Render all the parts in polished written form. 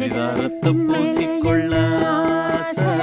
பரிதாரத்தை பூசிக்கொள்ள ஆசை.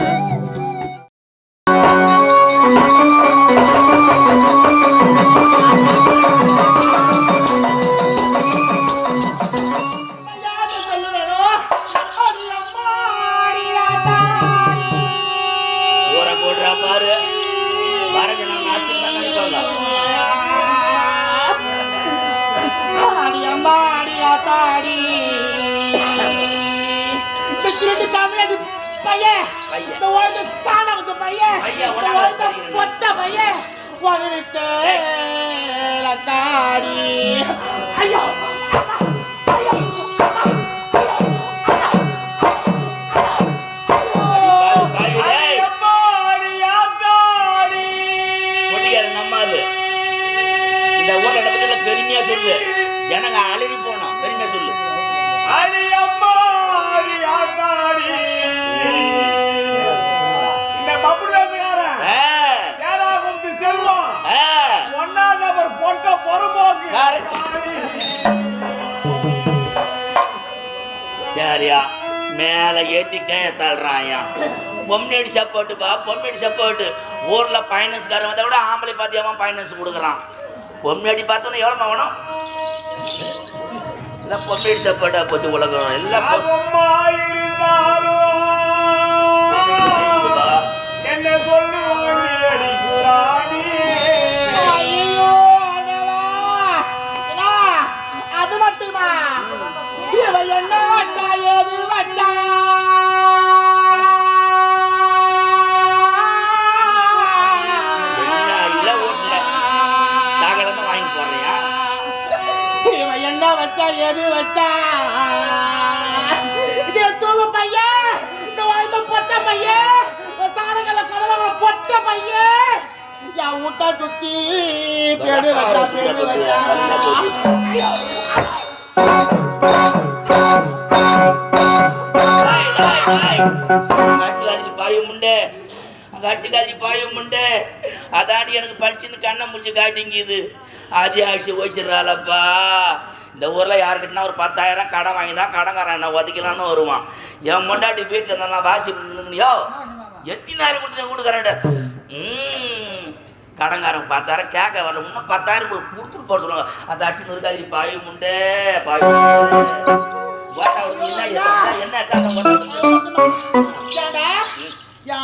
பெருமையா சொல்லு, ஜனங்க அலறி போனோம். பெருமையா சொல்லு. இந்த பப்பு பேசுகாரன் சேரா குந்து செல்வம் ஒன்னாம் நபர் பொட்ட பொறுப்போக்கு யாரியா மேல ஏத்தி கைய தள்ளுறாயா. பொம்னேடி சப்போர்ட்டுப்பா, பொம்னேடி சப்போர்ட்டு. ஊர்ல பைனான்ஸ்காரன் வந்தா கூட ஆம்பளை பார்த்து அவன் பைனான்ஸ் கொடுக்குறான். பொம்னேடி பார்த்தோன்னா எவ்வளோ வேணும்? எல்லாம் பொம்னேடி சப்போர்ட்டா போச்சு உலகம் எல்லாம். என்ன சொல்லு அது மட்டுமா இவன் என்ன வச்சா ஏது வச்சா வச்சா எது வச்சா இது தூவு பையன், இந்த வாழ்ந்த பொட்ட பையன், சாரங்கள கடவுள பொட்ட பையன் என் வீட்டை சுத்தி பேடு வச்சா பேடு வச்சா. கட்சிக்காரி பாயும் உண்டு. அதாண்டி எனக்கு படிச்சுன்னு கண்ணை முடிச்சு காட்டிங்குது. ஆதி ஆட்சி ஓய்ச்சிடுறாளப்பா. இந்த ஊரில் யாருக்கிட்டனா ஒரு 10,000 கடன் வாங்கி தான் கடன்காரன் என்ன ஒதுக்கலான்னு வருவான். என் முண்டாட்டி வீட்டில் இருந்தாலும் வாசி யோ எத்தினாயிரம் கொடுத்துட்டு வீட்டுக்காரன் கடன்காரன் 10,000 கேட்க வரல. இன்னும் 10,000 கொடுத்துட்டு போட சொல்லுவாங்க. அதை அடிச்சு நொறுக்காதி பாய் முண்டே பாய் என்ன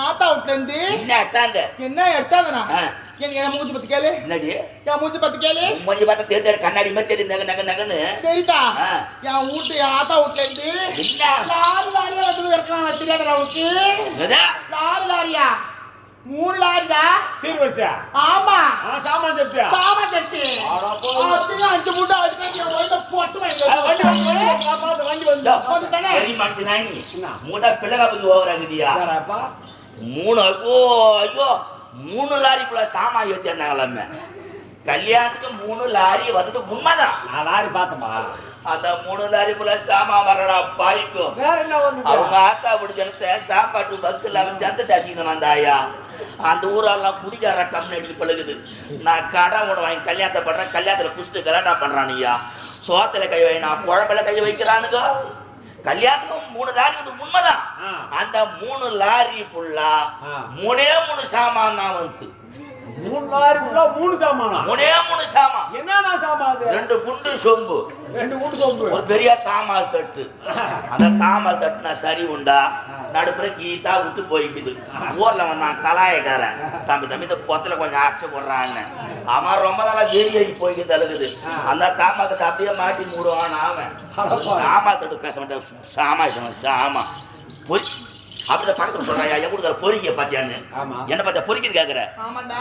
ஆத்தா விட்டு என்ன எடுத்தாங்க என்ன எடுத்தாங்கண்ணா என்ன மூஞ்சி பத்து கேளு. என்னடி என் மூஞ்சி பத்து கேளு. மூஞ்சி பார்த்தா தெரிஞ்ச கண்ணாடி மாதிரி தெரியும். நகை நகை நகன்னு தெரியுதா? என் வீட்டு ஆத்தா வீட்டுல இருந்து லாரி லாரியா வந்து இருக்கலாம். தெரியாதா அவனுக்கு? லாரி லாரியா 3 லாரிடா. சரி வருஷா. ஆமா சாமான் செட்டு சாமான் செட்டு. அதுக்கு 5 மூட்டை அடிச்சு வந்து போட்டு வண்டி வந்து தானே பெரிய மனுஷனா நீ. மூட்டை பிள்ளைக பத்தி ஓவரா இருக்குதியா? 3 ஐயோ 3 லாரிக்குள்ள சாமான் ஏற்றி இருந்தாங்களாமே. கல்யாணத்துக்கு 3 லாரி வந்தது உண்மைதான். நான் லாரி பார்த்தமா அந்த 3 லாரிக்குள்ள சாமான் வரடா பாய்க்கும். வேற என்ன வந்து அவங்க ஆத்தா பிடிச்சனத்தை சாப்பாட்டு பக்கில் அவன் சந்த சாசிக்கணும். அந்த ஆயா அந்த ஊரெல்லாம் குடிக்கார கம்மி அடிக்க பழகுது. நான் கடன் கூட வாங்கி கல்யாணத்தை பண்றேன். கல்யாணத்துல குடிச்சிட்டு கலாட்டா பண்றானுயா. சோத்துல கை வை, நான் குழம்புல கை வைக்கிறானுங்க. கல்யாணத்துக்கும் 3 லாரி வந்து உண்மைதான். அந்த 3 லாரி புல்லா 3 சாமான் தான் வந்து. 3 லாரி புல்லா 3 சாமானா? 3 சாமான். என்னன்னா சாமான் அது? 2 குண்டு சொம்பு, 2 குண்டு சொம்பு, ஒரு பெரிய தாமால் தட்டு. அந்த தாமால் தட்டுனா சரி உண்டா? நடுப்புற கீத்தா விட்டு போயிக்குது. ஊர்ல வந்தான் கலாயக்காரன். தம்பி தம்பி இந்த பொத்துல கொஞ்சம் அரைச்சு போடுறான்னு. அவன் ரொம்ப நாளா ஏறி போய்க்கு தழுகுது. அந்த தாமா தட்டு அப்படியே மாட்டி மூடுவான். அவன் தாமா தட்டு பேச மாட்டேன். சாமா சாமா பொறி அப்படிதான் பக்கத்துல சொல்றாயா என் கூட பொறிக்க பாத்தியான்னு. என்ன பார்த்தா பொறிக்கிறது கேக்குற?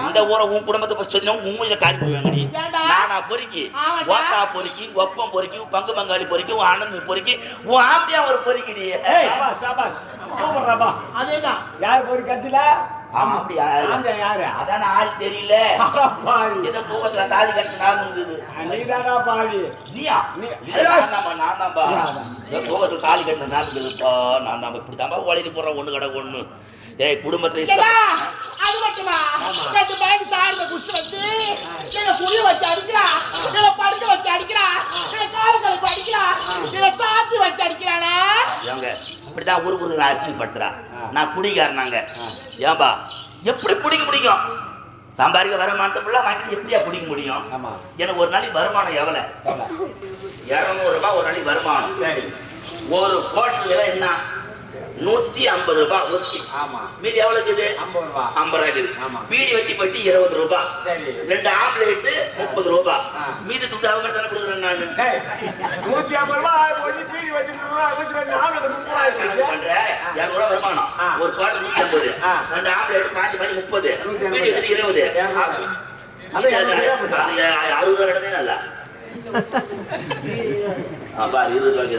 இந்த ஊரை உன் குடும்பத்தை பத்தி சொல்லி உன் மூஞ்சில காரி போவாங்கடி. நானா பொறிக்கி ஓட்டா பொறிக்கி ஒப்பம் பொறிக்கி பங்கு பங்காளி பொறிக்கி உன் அண்ணன் பொறிக்கி உன் ஆம்படியா ஒரு பொறிக்கிடி. அதேதான் யாரு பொறி கட்சியில? ஆமா அப்படியா? யாரு? அதான் ஆள் தெரியல. ஏதோ பூவத்துல தாலி கட்டினாங்குது. நீதானா பாவி? நீயா? நான் தான்பா பூவத்துல தாலி கட்டினதுப்பா. நான் தான் இப்படித்தான்பா ஒளிரி போடுற ஒண்ணு கடை ஒண்ணு. ஏய் குடும்பத்துல அது மட்டுமா? 2 பேண்ட் சார்ந்த குஷ்டு வந்து என்ன புரிய வச்சு அடிக்கிறா, என்ன படுக்க வச்சு அடிக்கிறா, என்ன காலங்களை அடிக்கிறா, என்ன சாத்தி வச்சு அடிக்கிறானா? அவங்க இப்படிதான் ஊருக்கு அசிங்கப்படுத்துறா. நான் குடிக்காரனாங்க. ஏன்பா எப்படி குடிக்க முடியும்? சம்பாதிக்க வருமானத்தை ஃபுல்லாக வாங்கிட்டு எப்படியா குடிக்க முடியும்? எனக்கு ஒரு நாளைக்கு வருமானம் எவ்வளோ? 200 ரூபாய் ஒரு நாளைக்கு வருமானம். சரி, ஒரு கோட்டை என்ன 150 ரூபாய் ஒத்தி. மீதி எவ்வளவு இருக்குது? 50 ரூபாய் இருக்குது. பீடி வத்தி பட்டி 20 ரூபாய். சரி, 2 ஆம்லேட் 30 ரூபாய். மீதி துட்டு அவங்க தானே கொடுக்குறேன் நான். 150 ரூபாய் போய் பீடி வத்தி 2 ஆம்லேட் 30 ரூபாய் பண்றேன். 200 ரூபாய் வருமானம். ஒரு கோட்டை 150, 2 ஆம்லேட் பாஞ்சு 30, பீடி வத்தி 20. அது 60 ரூபாய் கிடந்தே நல்லா. அப்பா 20 ரூபாய்க்கு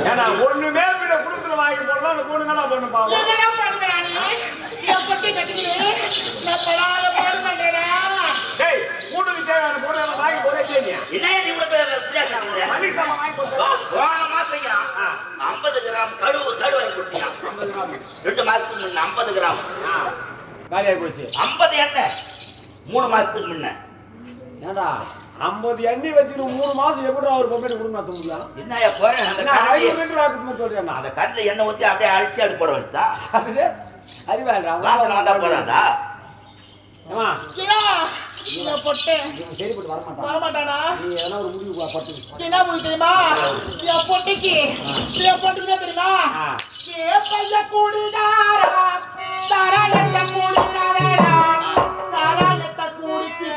ஏன்னா ஒண்ணுமே பின்ன குடும்பத்துல வாங்கி போடுறோம். அந்த கூடு நல்லா பண்ணு பாவம். டேய், கூடுக்கு தேவையான பொருள் எல்லாம் வாங்கி போறே செய்யா. என்ன நீ கூட புரியா பேசுற? மளிகை சாமான் வாங்கி போடுறோம். போன மாசம்யா 50 கிராம் கடு வாங்கி கொடுத்தியா? 2 மாசத்துக்கு முன்ன 50 கிராம் காலியாகி போச்சு. 50 எண்ணெய் 3 மாசத்துக்கு முன்ன. ஏண்டா 50 எண்ணெய் வச்சுட்டு 3 மாசம் எப்படி அவர் பொம்பளை குடும்பம் நடத்த முடியும்? என்னையா போறேன் அந்த சொல்றேன். அந்த கண்ணில் எண்ணெய் ஊற்றி அப்படியே அழிச்சு அப்படி போட வச்சா அறிவாடா வாசனை வந்தா போறாதா? சரிப்பட்டு வரமாட்டானா? நீ எதனா ஒரு முடிவு பட்டு என்ன முடிவு தெரியுமா? பொட்டைக்கு தெரியுமா? பைய கூடிதாரா தாராயத்த கூடிதாரா தாராயத்த கூடிச்சு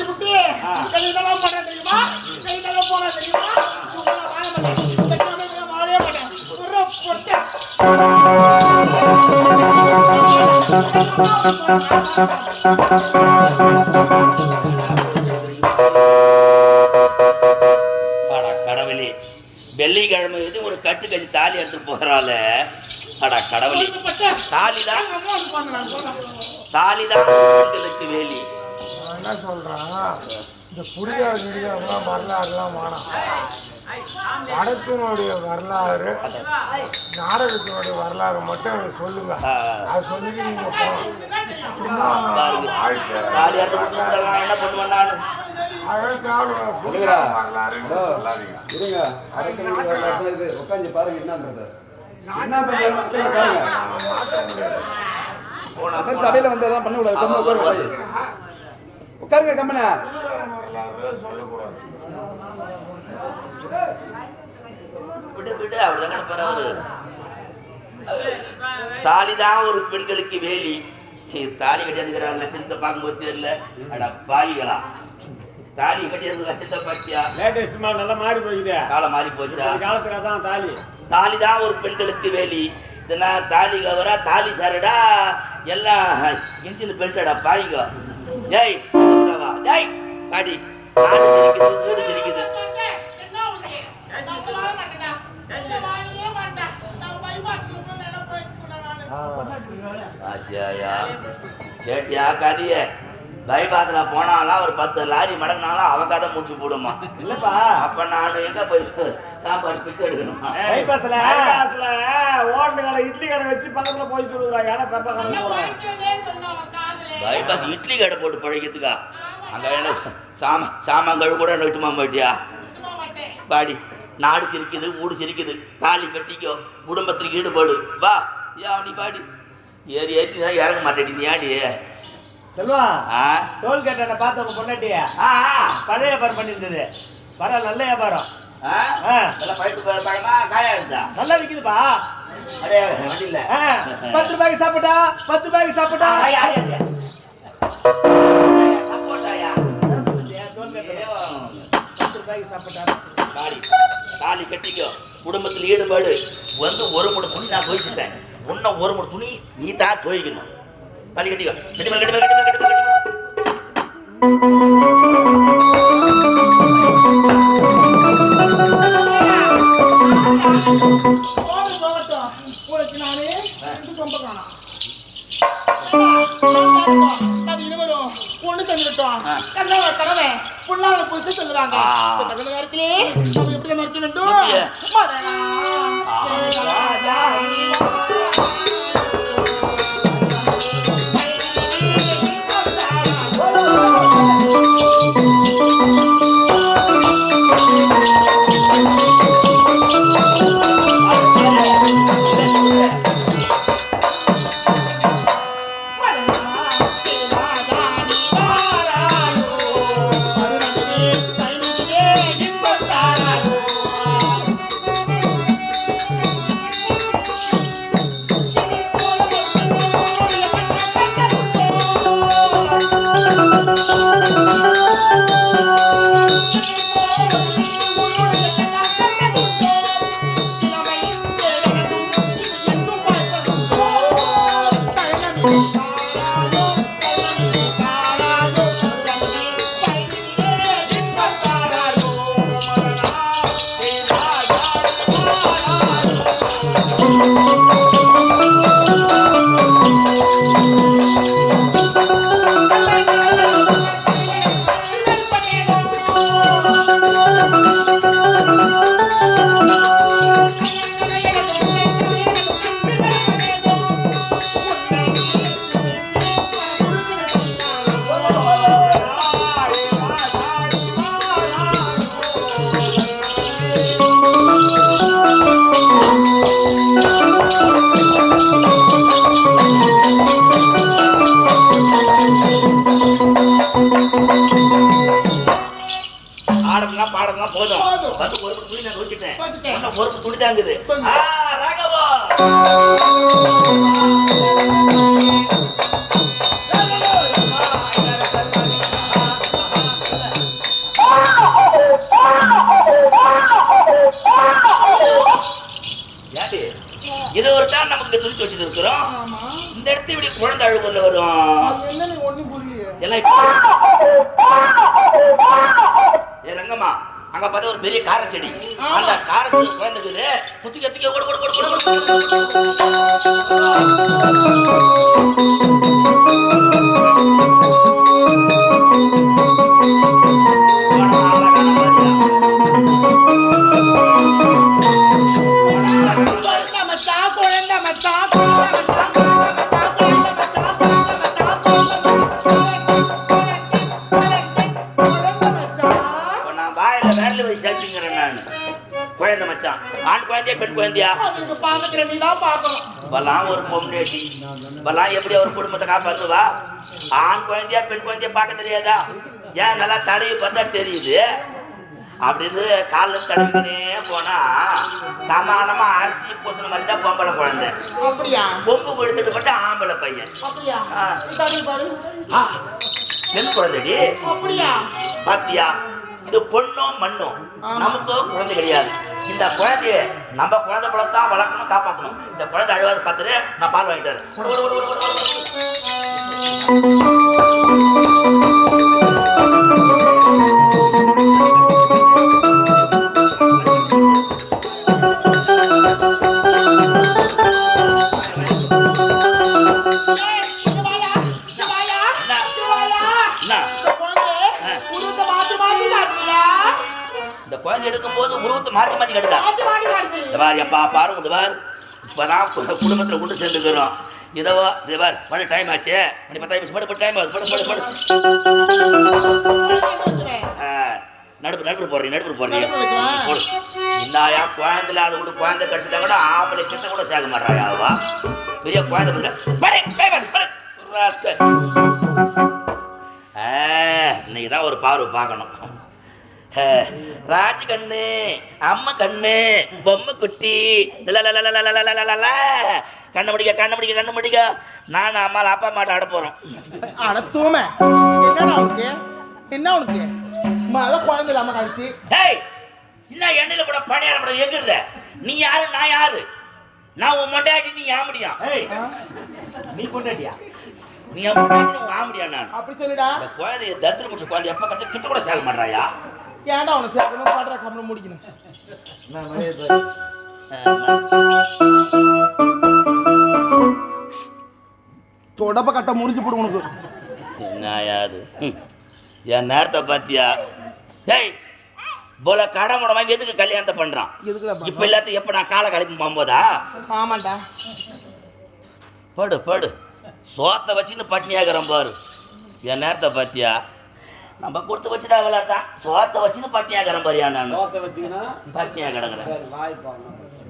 குட்டி கடவுளே, வெள்ளிக்கிழமை ஒரு கட்டு கஞ்சி தாலி எடுத்து போறால. அடா கடவுளே, தாலிதான் பெண்களுக்கு வேலி. என்ன சொல்றான்? இந்த புரியாத வரலாறுலாம் வேணாம். படத்தினுடைய வரலாறு, நாடகத்தினுடைய வரலாறு மட்டும் சொல்லுங்க. அது சொல்லிட்டு நீங்க என்ன பண்ணுவேன்? சபையில வந்து எல்லாம் பண்ண கூடாது. உட்காருங்க கம்மனா. தாலிதான் ஒரு பெண்களுக்கு வேலி. தாலி கட்டியாதுங்கிற லட்சத்தை பார்க்கும்போது தெரியல. அட பாவிகளா, தாலி கட்டியது லட்சத்தை பார்த்தியா? லேட்டஸ்ட் நல்லா மாறி போகுது. காலம் மாறி போச்சா? காலத்துக்கு தான் தாலி. தாலிதான் ஒரு பெண்களுக்கு வேலி. இதெல்லாம் தாலி கவரா, தாலி சாரடா, எல்லாம் இன்ஜில் பெல்ட்டடா பாய்ங்க. டேய் டேய் பாடி, நாடு சிரிக்குது, ஊடு சிரிக்குது. கேட்டியா கதிய? பைபாஸ்ல போனாலாம் ஒரு 10 லாரி மடங்கினாலும் அவ கதை முடிச்சு போடுமா? இல்லப்பா, அப்ப நான் எங்க போய் சாப்பாடு பிச்சை எடுக்கணுமா? பைபாஸ்ல ஓட்டு கடை இட்லி கடை வச்சு பக்கத்துல போய் சொல்லுறா ஏன்னா தப்பா கணக்கு பைபாஸ் இட்லி கடை போட்டு பழகிறதுக்கா அங்க என்ன சாமான்கள் கூட நட்டுமா மாட்டியா பாடி நாடு சிரிக்குது ஊடு சிரிக்குது தாலி கட்டிக்கோ குடும்பத்தில் ஈடுபாடு வா நீ பாடி ஏறி ஏறி தான் இறங்க மாட்டேன் ஏடி செல்வா தோல் கேட்ட பார்த்த உங்க பொண்டாட்டிய பழைய வியாபாரம் பண்ணிருந்தது பரவாயில்ல நல்ல வியாபாரம் பழமா காயா இருந்தா நல்லா விக்குதுப்பா அடே வண்டியில 10 ரூபாய்க்கு சாப்பிட்டா 10 ரூபாய்க்கு சாப்பிட்டா சப்போட்டாயா தோல் கேட்ட 10 ரூபாய்க்கு சாப்பிட்டா தாலி கட்டிக்கோ குடும்பத்தில் ஈடுபாடு வந்து ஒரு முறை துணி நான் துவைச்சிட்டேன் இன்னும் ஒரு முறை துணி நீ தான் துவைக்கணும் தாலி கட்டிக்கோ உனக்கு நானே சொம்பக்கானா இருவரும் ஒண்ணு செஞ்சுட்டோம் கடவை புள்ளாத புடிச்சு சொல்லுவாங்க நேரத்திலே நம்ம எப்படி மறைக்க பாடலாம் போதும் ஒரு துணி நான் வச்சுட்டேன் ஒரு துணி தாங்குது ராகவா இது ஒரு தான் நமக்கு துணிச்சு வச்சுட்டு இருக்கிறோம் இந்த இடத்துல இப்படி குழந்தை அழுகுல வரும் எல்லாம் ரங்கம்மா அங்க பார்த்தா ஒரு பெரிய கார செடி அந்த கார செடி குழந்தைக்குது குத்திக்க குத்திக்க ஓடு ஓடு குழந்தை மச்சான் ஆண் குழந்தையா பெண் குழந்தையா பலாம் ஒரு பொம்னேட்டி பலாம் எப்படி ஒரு குடும்பத்தை காப்பாத்துவா ஆண் குழந்தையா பெண் குழந்தையா பார்க்க தெரியாதா ஏன் நல்லா தடவி பார்த்தா தெரியுது அப்படின்னு காலில் தடவினே போனா சமானமா அரிசி பூசண மாதிரி தான் பொம்பளை குழந்தை கொம்பு கொடுத்துட்டு போட்டு ஆம்பளை பையன் பெண் குழந்தைடி பாத்தியா இது பொண்ணும் மண்ணும் நமக்கு குழந்தை கிடையாது இந்த குழந்தைய நம்ம குழந்தை போலத்தான் வளர்க்கணும் காப்பாற்றணும் இந்த குழந்தை அழுவாது பார்த்துட்டு நான் பால் வாங்கிட்டு குழந்தை எடுக்கும் போது உருவத்தை மாத்தி மாத்தி கட்டுதா பாரு எப்பா பாரு பாரு இப்பதான் குடும்பத்துல கொண்டு சேர்ந்துக்கிறோம். இதவா தேவார் மணி டைம் ஆச்சு. மணி 10 படு டைம் ஆகுது. படு படு படு. நடுப்பு போடுறீங்க போடு. இந்தாயா குழந்தைல அதை கூட குழந்தை கடிச்சிட்டா கூட ஆம்பளை கிட்ட கூட சேர்க்க மாட்டாயாவா? பெரிய குழந்தை இன்னைக்கு தான் ஒரு பார்வை பார்க்கணும். ராஜி கண்ணு, அம்மா கண்ணு, பொம்மை குட்டி, கண்ணு முடிக்க நான் அம்மா அப்பா மாட்ட ஆட போறோம். அடத்துவமே என்னடா உனக்கு? என்ன உனக்கு? அதான் குழந்தை இல்லாம காமிச்சு. என்ன எண்ணெயில கூட பணியார கூட எகிர்ற? நீ யாரு நான் யாரு? நான் உன் மொண்டாட்டி, நீ ஆம்படியா? நீ கொண்டாட்டியா? நீ ஆம்படியா? நான் அப்படி சொல்லிடா. இந்த குழந்தைய தத்திர முடிச்ச குழந்தை எப்ப கட்ட கிட்ட கூட சேர்க்க மாட்டாயா? ஏன்டா உனக்கு சேர்க்கணும்? பாடுற கம்மி முடிக்கணும். தொடப்ப கட்ட முறிஞ்சு போடு உனக்கு. என்னது என் நேரத்தை பாத்தியா? டேய் போல கடை முட வாங்கி எதுக்கு கல்யாணத்தை பண்றான்? இப்ப எல்லாத்தையும் எப்ப நான் காலை கழிப்பு போகும்போதா? ஆமாண்டா. படு படு சோத்தை வச்சுன்னு பட்னியாகிறோம் பாரு. என் நேரத்தை பாத்தியா? நம்ம கொடுத்து வச்சுதான் விளாத்தான். சோத்தை வச்சுன்னு பட்னியாகிறோம் பாரியா? நான் பட்னியா கிடக்குறேன்.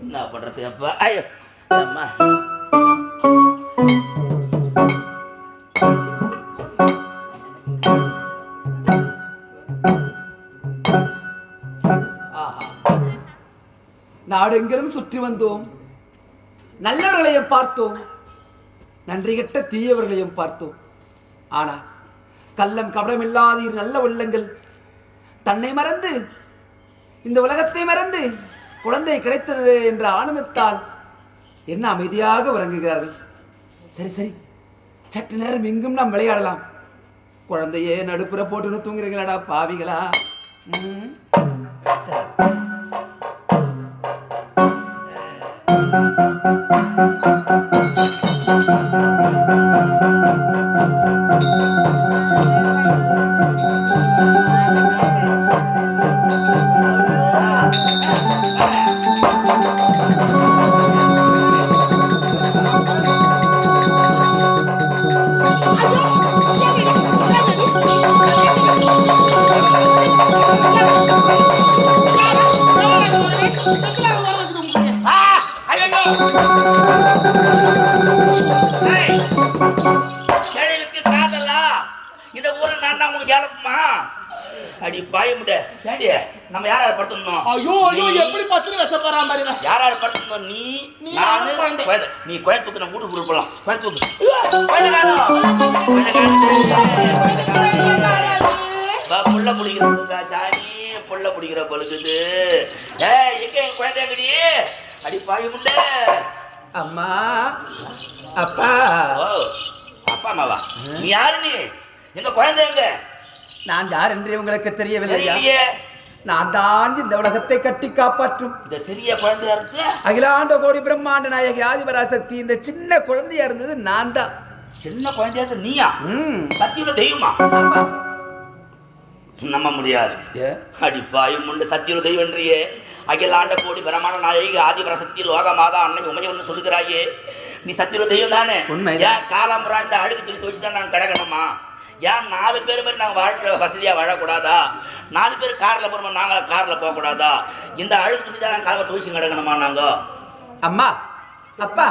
என்ன பண்றது எப்ப? ஐயோ அம்மா நாடெங்கிலும் சுற்றி வந்தோம். நல்லவர்களையும் பார்த்தோம், நன்றி கெட்ட தீயவர்களையும் பார்த்தோம். ஆனா கள்ளம் கபடம் இல்லாத நல்ல உள்ளங்கள் தன்னை மறந்து இந்த உலகத்தை மறந்து குழந்தை கிடைத்தது என்ற ஆனந்தத்தால் என்ன அமைதியாக உறங்குகிறார்கள். சரி சரி, சற்று நேரம் எங்கும் நாம் விளையாடலாம். குழந்தையே நடுப்புற போட்டுன்னு தூங்குறீங்களாடா பாவிகளா? சரி. இந்த ஊரை நான் தான் உங்களுக்கு ஏழப்புமா? அடி பாய முட ஏடி நம்ம யார் யார் படுத்துனோம்? ஐயோ ஐயோ எப்படி பத்து வருஷம் போறான் பாரு. யார் யார் படுத்துனோம்? நீ நானு குழந்தை. நீ குழந்தை தூக்கு நான் வீட்டுக்கு போலாம். குழந்தை தூக்கு. புள்ள பிடிக்கிற சாணி புள்ள பிடிக்கிற பழுக்குது. எங்க என் குழந்தை எங்கடி? அடி பாய முண்ட. அம்மா அப்பா. ஓ அப்பா அம்மாவா? நீ யாரு? நீ எங்க குழந்தை எங்க? நான் யார் என்று உங்களுக்கு தெரியவில்லையா? நான் தான் இந்த உலகத்தை கட்டி காப்பாற்றும் இந்த சிறிய குழந்தையா இருந்து அகிலாண்ட கோடி பிரம்மாண்ட நாயகி ஆதிபராசக்தி. இந்த சின்ன குழந்தையா இருந்தது நான் தான். சின்ன குழந்தையா இருந்து நீயா? சத்தியுள்ள தெய்வமா? நம்ப முடியாது. அடிப்பாயும் உண்டு சத்தியுள்ள தெய்வம் என்றியே. அகிலாண்ட கோடி பிரம்மாண்ட நாயகி ஆதிபராசக்தி லோக மாதா அன்னை உமையவன்னு சொல்லுகிறாயே. நீ சத்தியுள்ள தெய்வம் தானே? ஏன் காலம்புறா இந்த அழுகு துணி துவைச்சுதான் நாங்கள் கிடக்கணுமா? ஏன் 4 பேர் மாதிரி நாங்கள் வாழ்க்கை வசதியாக வாழக்கூடாதா? 4 பேர் காரில் போகிறோமா, நாங்கள் காரில் போகக்கூடாதா? இந்த அழுகு துணி தான் நாங்கள் காலை துவைச்சு கிடக்கணுமா? நாங்கள் அம்மா அப்பா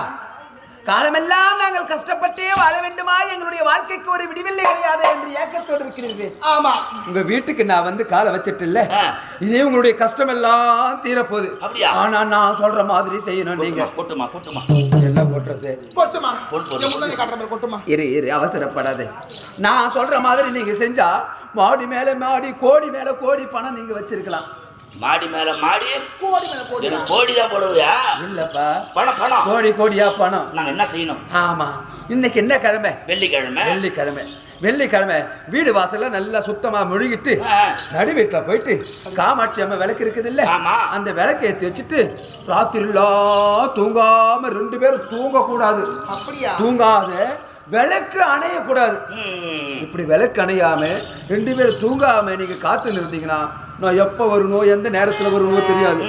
காலமெல்லாம் நாங்கள் கஷ்டப்பட்டே வாழ வேண்டுமா? எங்களுடைய வாழ்க்கைக்கு ஒரு விடிவெள்ளை கிடையாது என்று ஏக்கத்தோடு இருக்கிறீர்கள். ஆமா, உங்க வீட்டுக்கு நான் வந்து காலை வச்சிட்டு இல்ல, இனி உங்களுடைய கஷ்டம் எல்லாம் தீரப்போகுது. அப்படியா? ஆனா நான் சொல்ற மாதிரி செய்யணும். நீங்க கொட்டுமா கொட்டுமா என்ன கொட்டுறது? கொட்டுமா கொட்டுமா. இரு இரு அவசரப்படாது. நான் சொல்ற மாதிரி நீங்க செஞ்சா மாடி மேல மாடி கோடி மேல கோடி பணம் நீங்க வச்சிருக்கலாம். மாடி மேல மாடி கோடி மேல கோடி. கோடி தான் போடுவியா? இல்லப்பா, பணம் பணம் கோடி கோடியா பணம். நாங்க என்ன செய்யணும்? ஆமா, இன்னைக்கு என்ன கிழமை? வெள்ளிக்கிழமை. வெள்ளிக்கிழமை வெள்ளிக்கிழமை வீடு வாசல்ல நல்லா சுத்தமா முழுகிட்டு நடு வீட்டுல போயிட்டு காமாட்சி அம்மா விளக்கு இருக்குது இல்ல, அந்த விளக்கு ஏற்றி வச்சுட்டு ராத்திரிலாம் தூங்காம 2 பேரும் தூங்க கூடாது. அப்படியா? தூங்காத விளக்கு அணையக்கூடாது. இப்படி விளக்கு அணையாம 2 பேரும் தூங்காம நீங்க காத்து நிறுத்தீங்கன்னா நான் எப்ப வரணும் எந்த நேரத்துல வரணும் தெரியாது.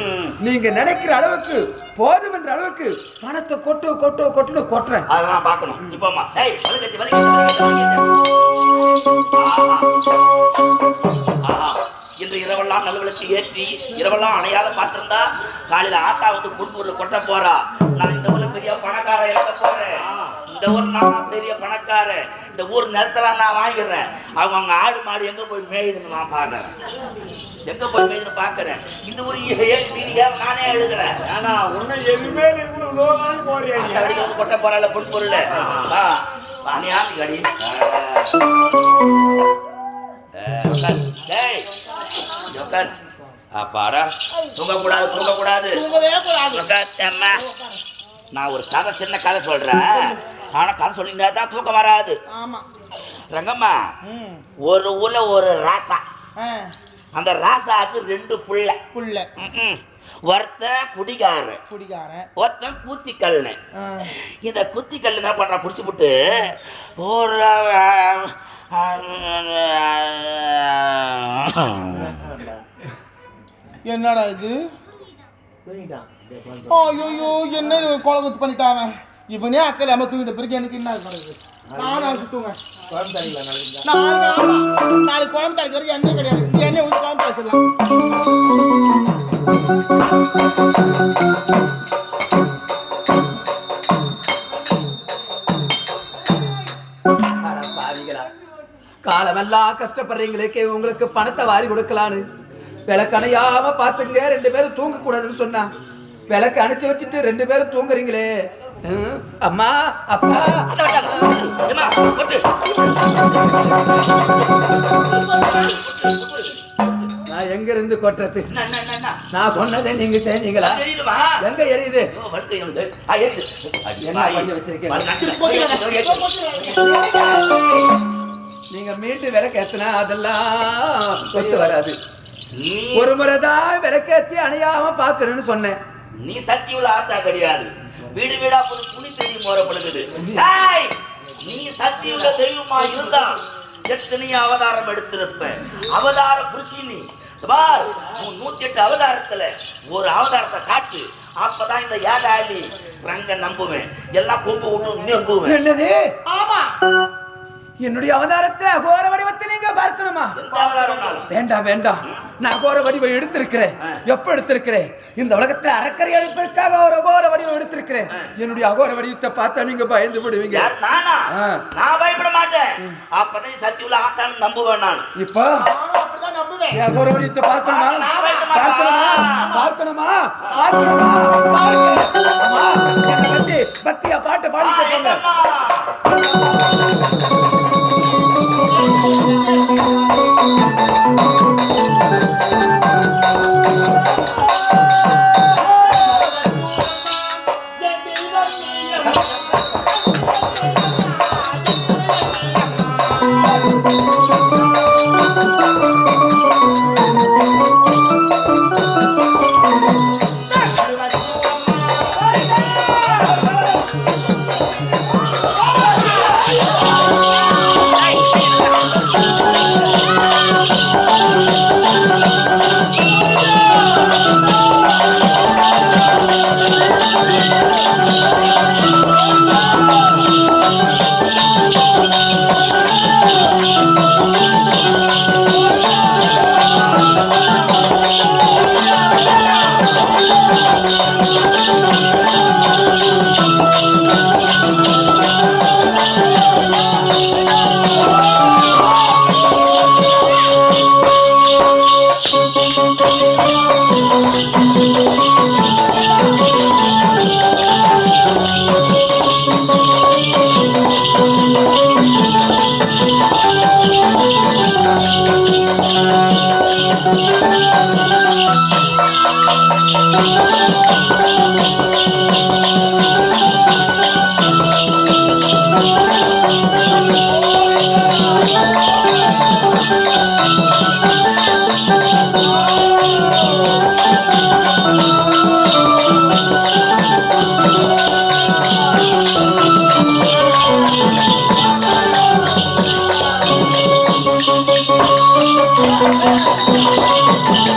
நீங்க நினைக்கிற அளவுக்கு போதும் என்ற அளவுக்கு பணத்தை கொட்டுன்னு கொட்டுறேன். அதெல்லாம் பார்க்கணும். இப்போமா ஏய் வலிக்கத்தி இன்று இரவெல்லாம் நல்வெளுக்கு ஏற்றி இரவெல்லாம் அணையாத பார்த்திருந்தா காலையில ஆத்தா வந்து குடும்பூர்ல கொட்ட போறா. நான் இந்த ஊர்ல பெரிய பணக்கார இறக்க போறேன். இந்த ஊர் நான் பெரிய பணக்கார. இந்த ஊர் நிலத்தெல்லாம் நான் வாங்கிடுறேன். அவங்க ஆடு மாடு எங்க போய் மேயுதுன்னு நான் பாக்குறேன். எங்க போய் மேயுதுன்னு பாக்குறேன். இந்த ஊர் நானே எழுதுறேன். ஆனா உன்னை எதுவுமே இவ்வளவு போறீங்க கொட்ட போறால பொன் பொருள் அணியாத்தி கடி அப்பாடா தூங்கக்கூடாது. நான் ஒரு கதை சின்ன கதை சொல்றேன். ஆனா கதை சொல்லினா தான் தூக்கம் வராது. ரங்கம்மா ஒரு ஊர்ல ஒரு ராசா. அந்த ராசாவுக்கு 2 புள்ள. ஒருத்தன் குடிகாரன் ஒருத்தன் கூத்திக்கல்னு. இந்த குத்திக்கல் என்ன பண்றா புடிச்சு விட்டு ஒரு என்னடா இது? ஐயோ என்ன இது கொலை பண்ணிட்டாங்க. இவனே அக்கறை அம்மா தூங்கிட்ட பிறகு எனக்கு என்ன பண்ணுறது? நானும் அவசியம் தூங்க நாளைக்கு குழம்பு தலைக்கு வரைக்கும் எண்ணெய் கிடையாது. எண்ணெய் ஊற்றி குழம்பு தலைச்சிடலாம். காலமெல்லாம் கஷ்டப்படுறீங்களே உங்களுக்கு பணத்தை வாரி கொடுக்கலான்னு விளக்கு அணையாம பாத்துங்க. 2 பேரும் தூங்க கூடாதுன்னு சொன்னா விளக்கு அணைச்சு வச்சுட்டு 2 பேரும் தூங்குறீங்களே. அம்மா அப்பா நான் எங்க இருந்து கொட்டுறது? நான் சொன்னதை நீங்க செஞ்சீங்களா? எங்க எரியுது? என்ன பண்ணி வச்சிருக்கீங்க? நீங்க மீண்டு விளக்கேத்தினா அதெல்லாம் கொத்து வராது. ஒரு முறைதான் விளக்கேத்தி அணையாம பாக்கணும்னு சொன்னேன். நீ சக்தி உள்ள ஆத்தா கிடையாது. வீடு வீடா போது புளி தெரிய மோரப்படுது. நீ சக்தி உள்ள தெய்வமா இருந்தா எத்தனையோ அவதாரம் எடுத்திருப்ப. அவதார புருஷி நீ. 108 அவதாரத்துல ஒரு அவதாரத்தை காட்டு. அப்பதான் இந்த ஏடாளி ரங்க நம்புவேன். எல்லாம் கொம்பு விட்டு நம்புவேன். என்னது? ஆமா, என்னுடைய அவதாரத்தை அகோர வடிவத்தில் நீங்க பார்க்கணுமா? வேண்டாம். நான் அகோர வடிவம் எடுத்திருக்கிறேன். எப்ப எடுத்திருக்கிறேன்? இந்த உலகத்துல அறக்கரை அழிப்பதற்காக ஒரு அகோர வடிவம் எடுத்திருக்கிறேன். என்னுடைய அகோர வடிவத்தை பார்த்தா நீங்க பயந்து விடுவீங்க. நான் பயப்பட மாட்டேன். அப்பதான் சக்தி உள்ள ஆத்தான்னு நம்புவேன். நான் இப்போ நம்புவேன். அகோர வடிவத்தை பார்க்கணுமா? பக்தியா பாட்டு பாடிட்டு Thank you.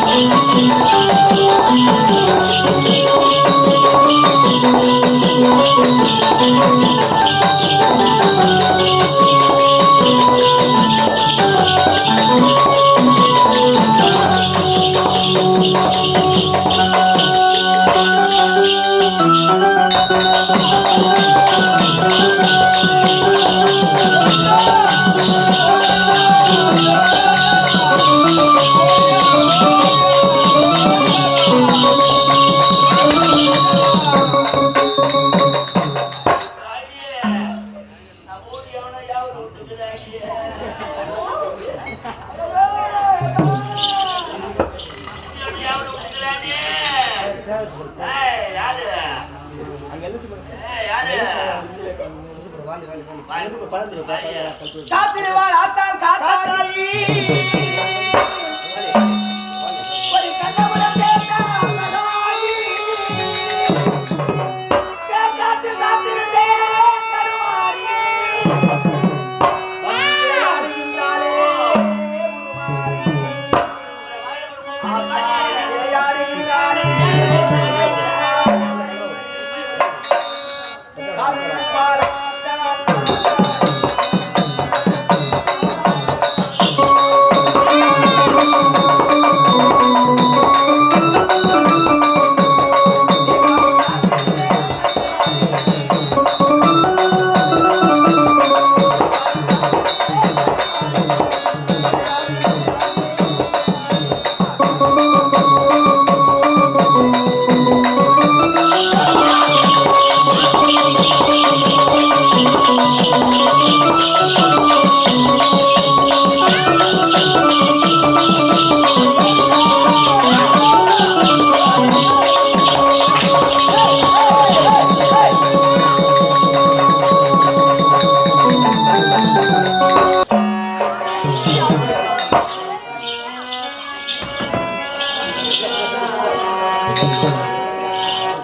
காத்திருவாள் ஆத்தாள் காத்தாயி ஒரு கண்ணபுரம் தேர்ந்த மகவாயி காத்து காத்திருந்தே கருமாரி ஆடுகின்றாளே ஆடுகின்றாளே காத்திருப்பாள்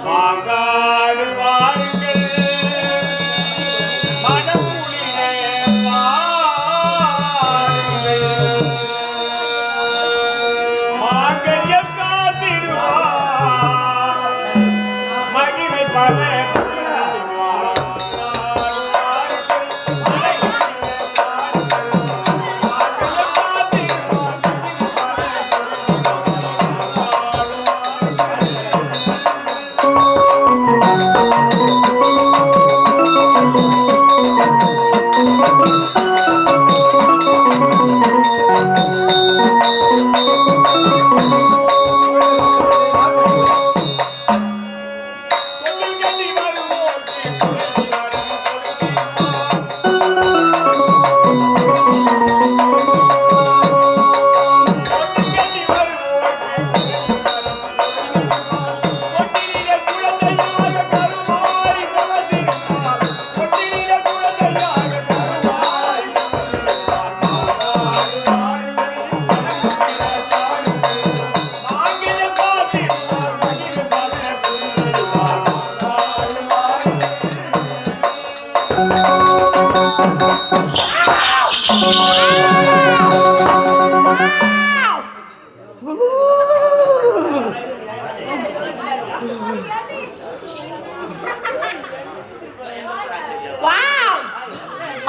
மாங்காடு வாருங்கள் மனமுடிலே பாருங்கள் மாங்கல்யம் காத்திடுவார் மகிமை பல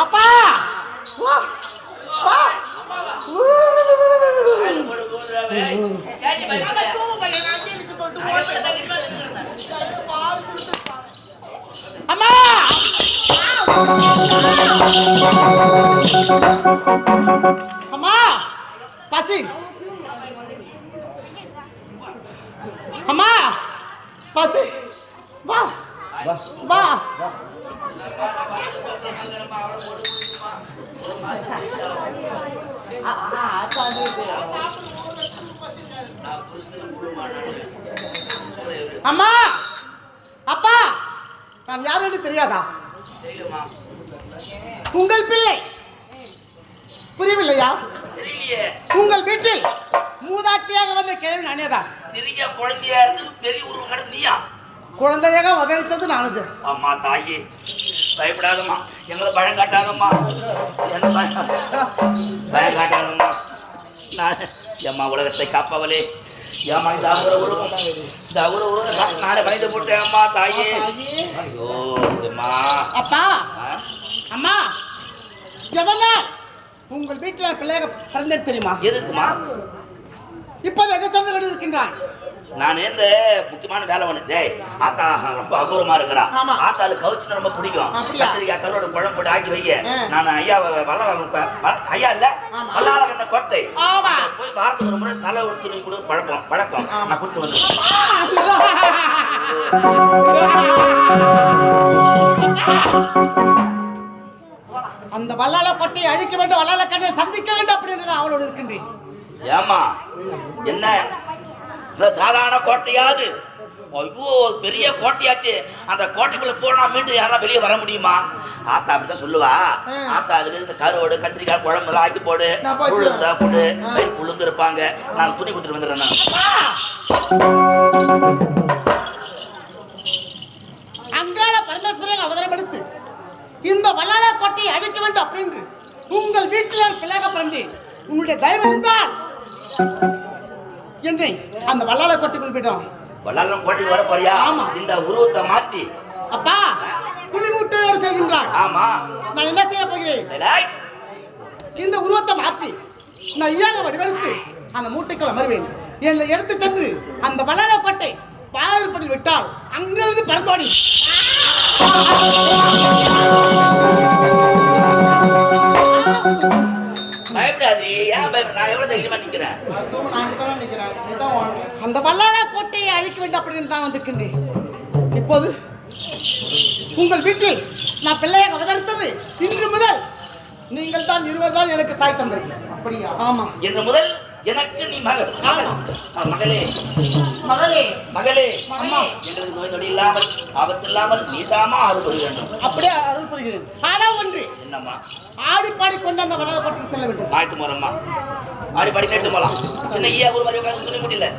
அப்பா வா வா அம்மா அம்மா பசி அம்மா பசி வா வா அம்மா அப்பா நான் யார் என்று தெரியாதா? உங்கள் பிள்ளை. புரியவில்லையா? உங்கள் வீட்டில் மூதாட்டியாக வந்த கிழவி நானேதான். சிறிய குழந்தையா இருந்து பெரிய உருவம் கடந்து நீயா? குழந்தையாக வதரித்தது நானது. அம்மா தாயே, பயப்படாதம்மா, எங்களை பயம் காட்டாதம்மா, என்ன பயம் காட்டாதம்மா. நான் எம்மா உலகத்தை காப்பவளே, ஏமா இந்த அவர உருவம் இந்த அவர உருவம் நானே வளைந்து போட்டேன் அம்மா தாயே. ஐயோ அம்மா. அப்பா அம்மா ஜெகநாத் உங்கள் வீட்டில் பிள்ளைக பிறந்தது தெரியுமா? எதுக்குமா? இப்போது எதை சொல்ல வேண்டி இருக்கின்றான்? நான் இந்த முக்கியமான வேலை ஒண்ணு. ஆத்தா ரொம்ப அகோரமா இருக்கிறா. ஆமா. ஆத்தாளுக்கு கவுச்சு ரொம்ப பிடிக்கும். அப்படியா? கத்திரிக்காய் கருவோட குழம்பு போட்டு ஆக்கி வைங்க. நான் ஐயா ஐயா இல்ல வல்லால கண்ட கோட்டை போய் வாரத்துக்கு ஒரு முறை ஸ்தல ஒரு துணி கொடு பழக்கம் நான் கூட்டிட்டு வந்து அந்த வல்லால கொட்டையை அழிக்க வேண்டும், வல்லால கண்ணை சந்திக்க வேண்டும் அப்படின்றது அவளோடு இருக்கின்றேன். ஏமா என்ன சாதாரண கோட்டையாது? ஐயோ பெரிய கோட்டையாச்சு. அந்த கோட்டைக்குள்ள போனா மீண்டும் யாராவது வெளியே வர முடியுமா? ஆத்தா அப்படித்தான் சொல்லுவா. ஆத்தா அதுக்கு இந்த கருவோடு கத்திரிக்காய் குழம்பு ஆக்கி போடு, உளுந்தா போடு, உளுந்து இருப்பாங்க. நான் துணி கொடுத்துட்டு வந்துடுறேன். அங்காள பரமேஸ்வரன் அவதாரம் எடுத்து இந்த வல்லால கொட்டையை அழிக்க வேண்டும் அப்படின்னு உங்கள் வீட்டில் பிள்ளைக பிறந்தேன். உன்னுடைய தயவு இருந்தால் என்னை அந்த வல்லால கொட்டைக்குள் போயிட்டோம். வல்லாலம் கோட்டைக்கு வர போறியா? ஆமா. இந்த உருவத்தை மாத்தி அப்பா துணிமுட்டையோடு செல்கின்றான். ஆமா. நான் என்ன செய்ய போகிறேன்? இந்த உருவத்தை மாற்றி நான் ஐயாக வடிவெடுத்து அந்த மூட்டைக்குள்ள மறுவேன். என்னை எடுத்து சென்று அந்த வல்லால கொட்டை பாயற்படி விட்டால் அங்கிருந்து பறந்தோடி பயப்படாது. ஏன் பயப்பட? நான் எவ்வளவு தைரியமா நிக்கிறேன். அந்த வல்லால கோட்டையை அழிக்க வேண்டும் அப்படின்னு தான் வந்திருக்கின்றேன். இப்போது உங்கள் வீட்டில் நான் பிள்ளையாக அவதரித்தது இன்று முதல் நீங்கள் தான் இருவர் தான் எனக்கு தாய் தந்தை. அப்படியா? ஆமா. இன்று முதல் எனக்கு நீ மகள். மகளே மகளே மகளே அம்மா எங்களுக்கு நோய் நொடி இல்லாமல் ஆபத்து இல்லாமல் நீதாமா அருள் புரிய வேண்டும். அப்படியே அருள் புரிகிறேன். ஆனா ஒன்று என்னம்மா? ஆடி பாடிக்கொண்டு அந்த வல்லால கோட்டைக்கு செல்ல வேண்டும். ஆயிட்டு போறோம்மா. ஆடி பாடி கேட்டு போலாம். சின்ன ஈயா ஒரு மாதிரி உட்காந்து துணி முடியல.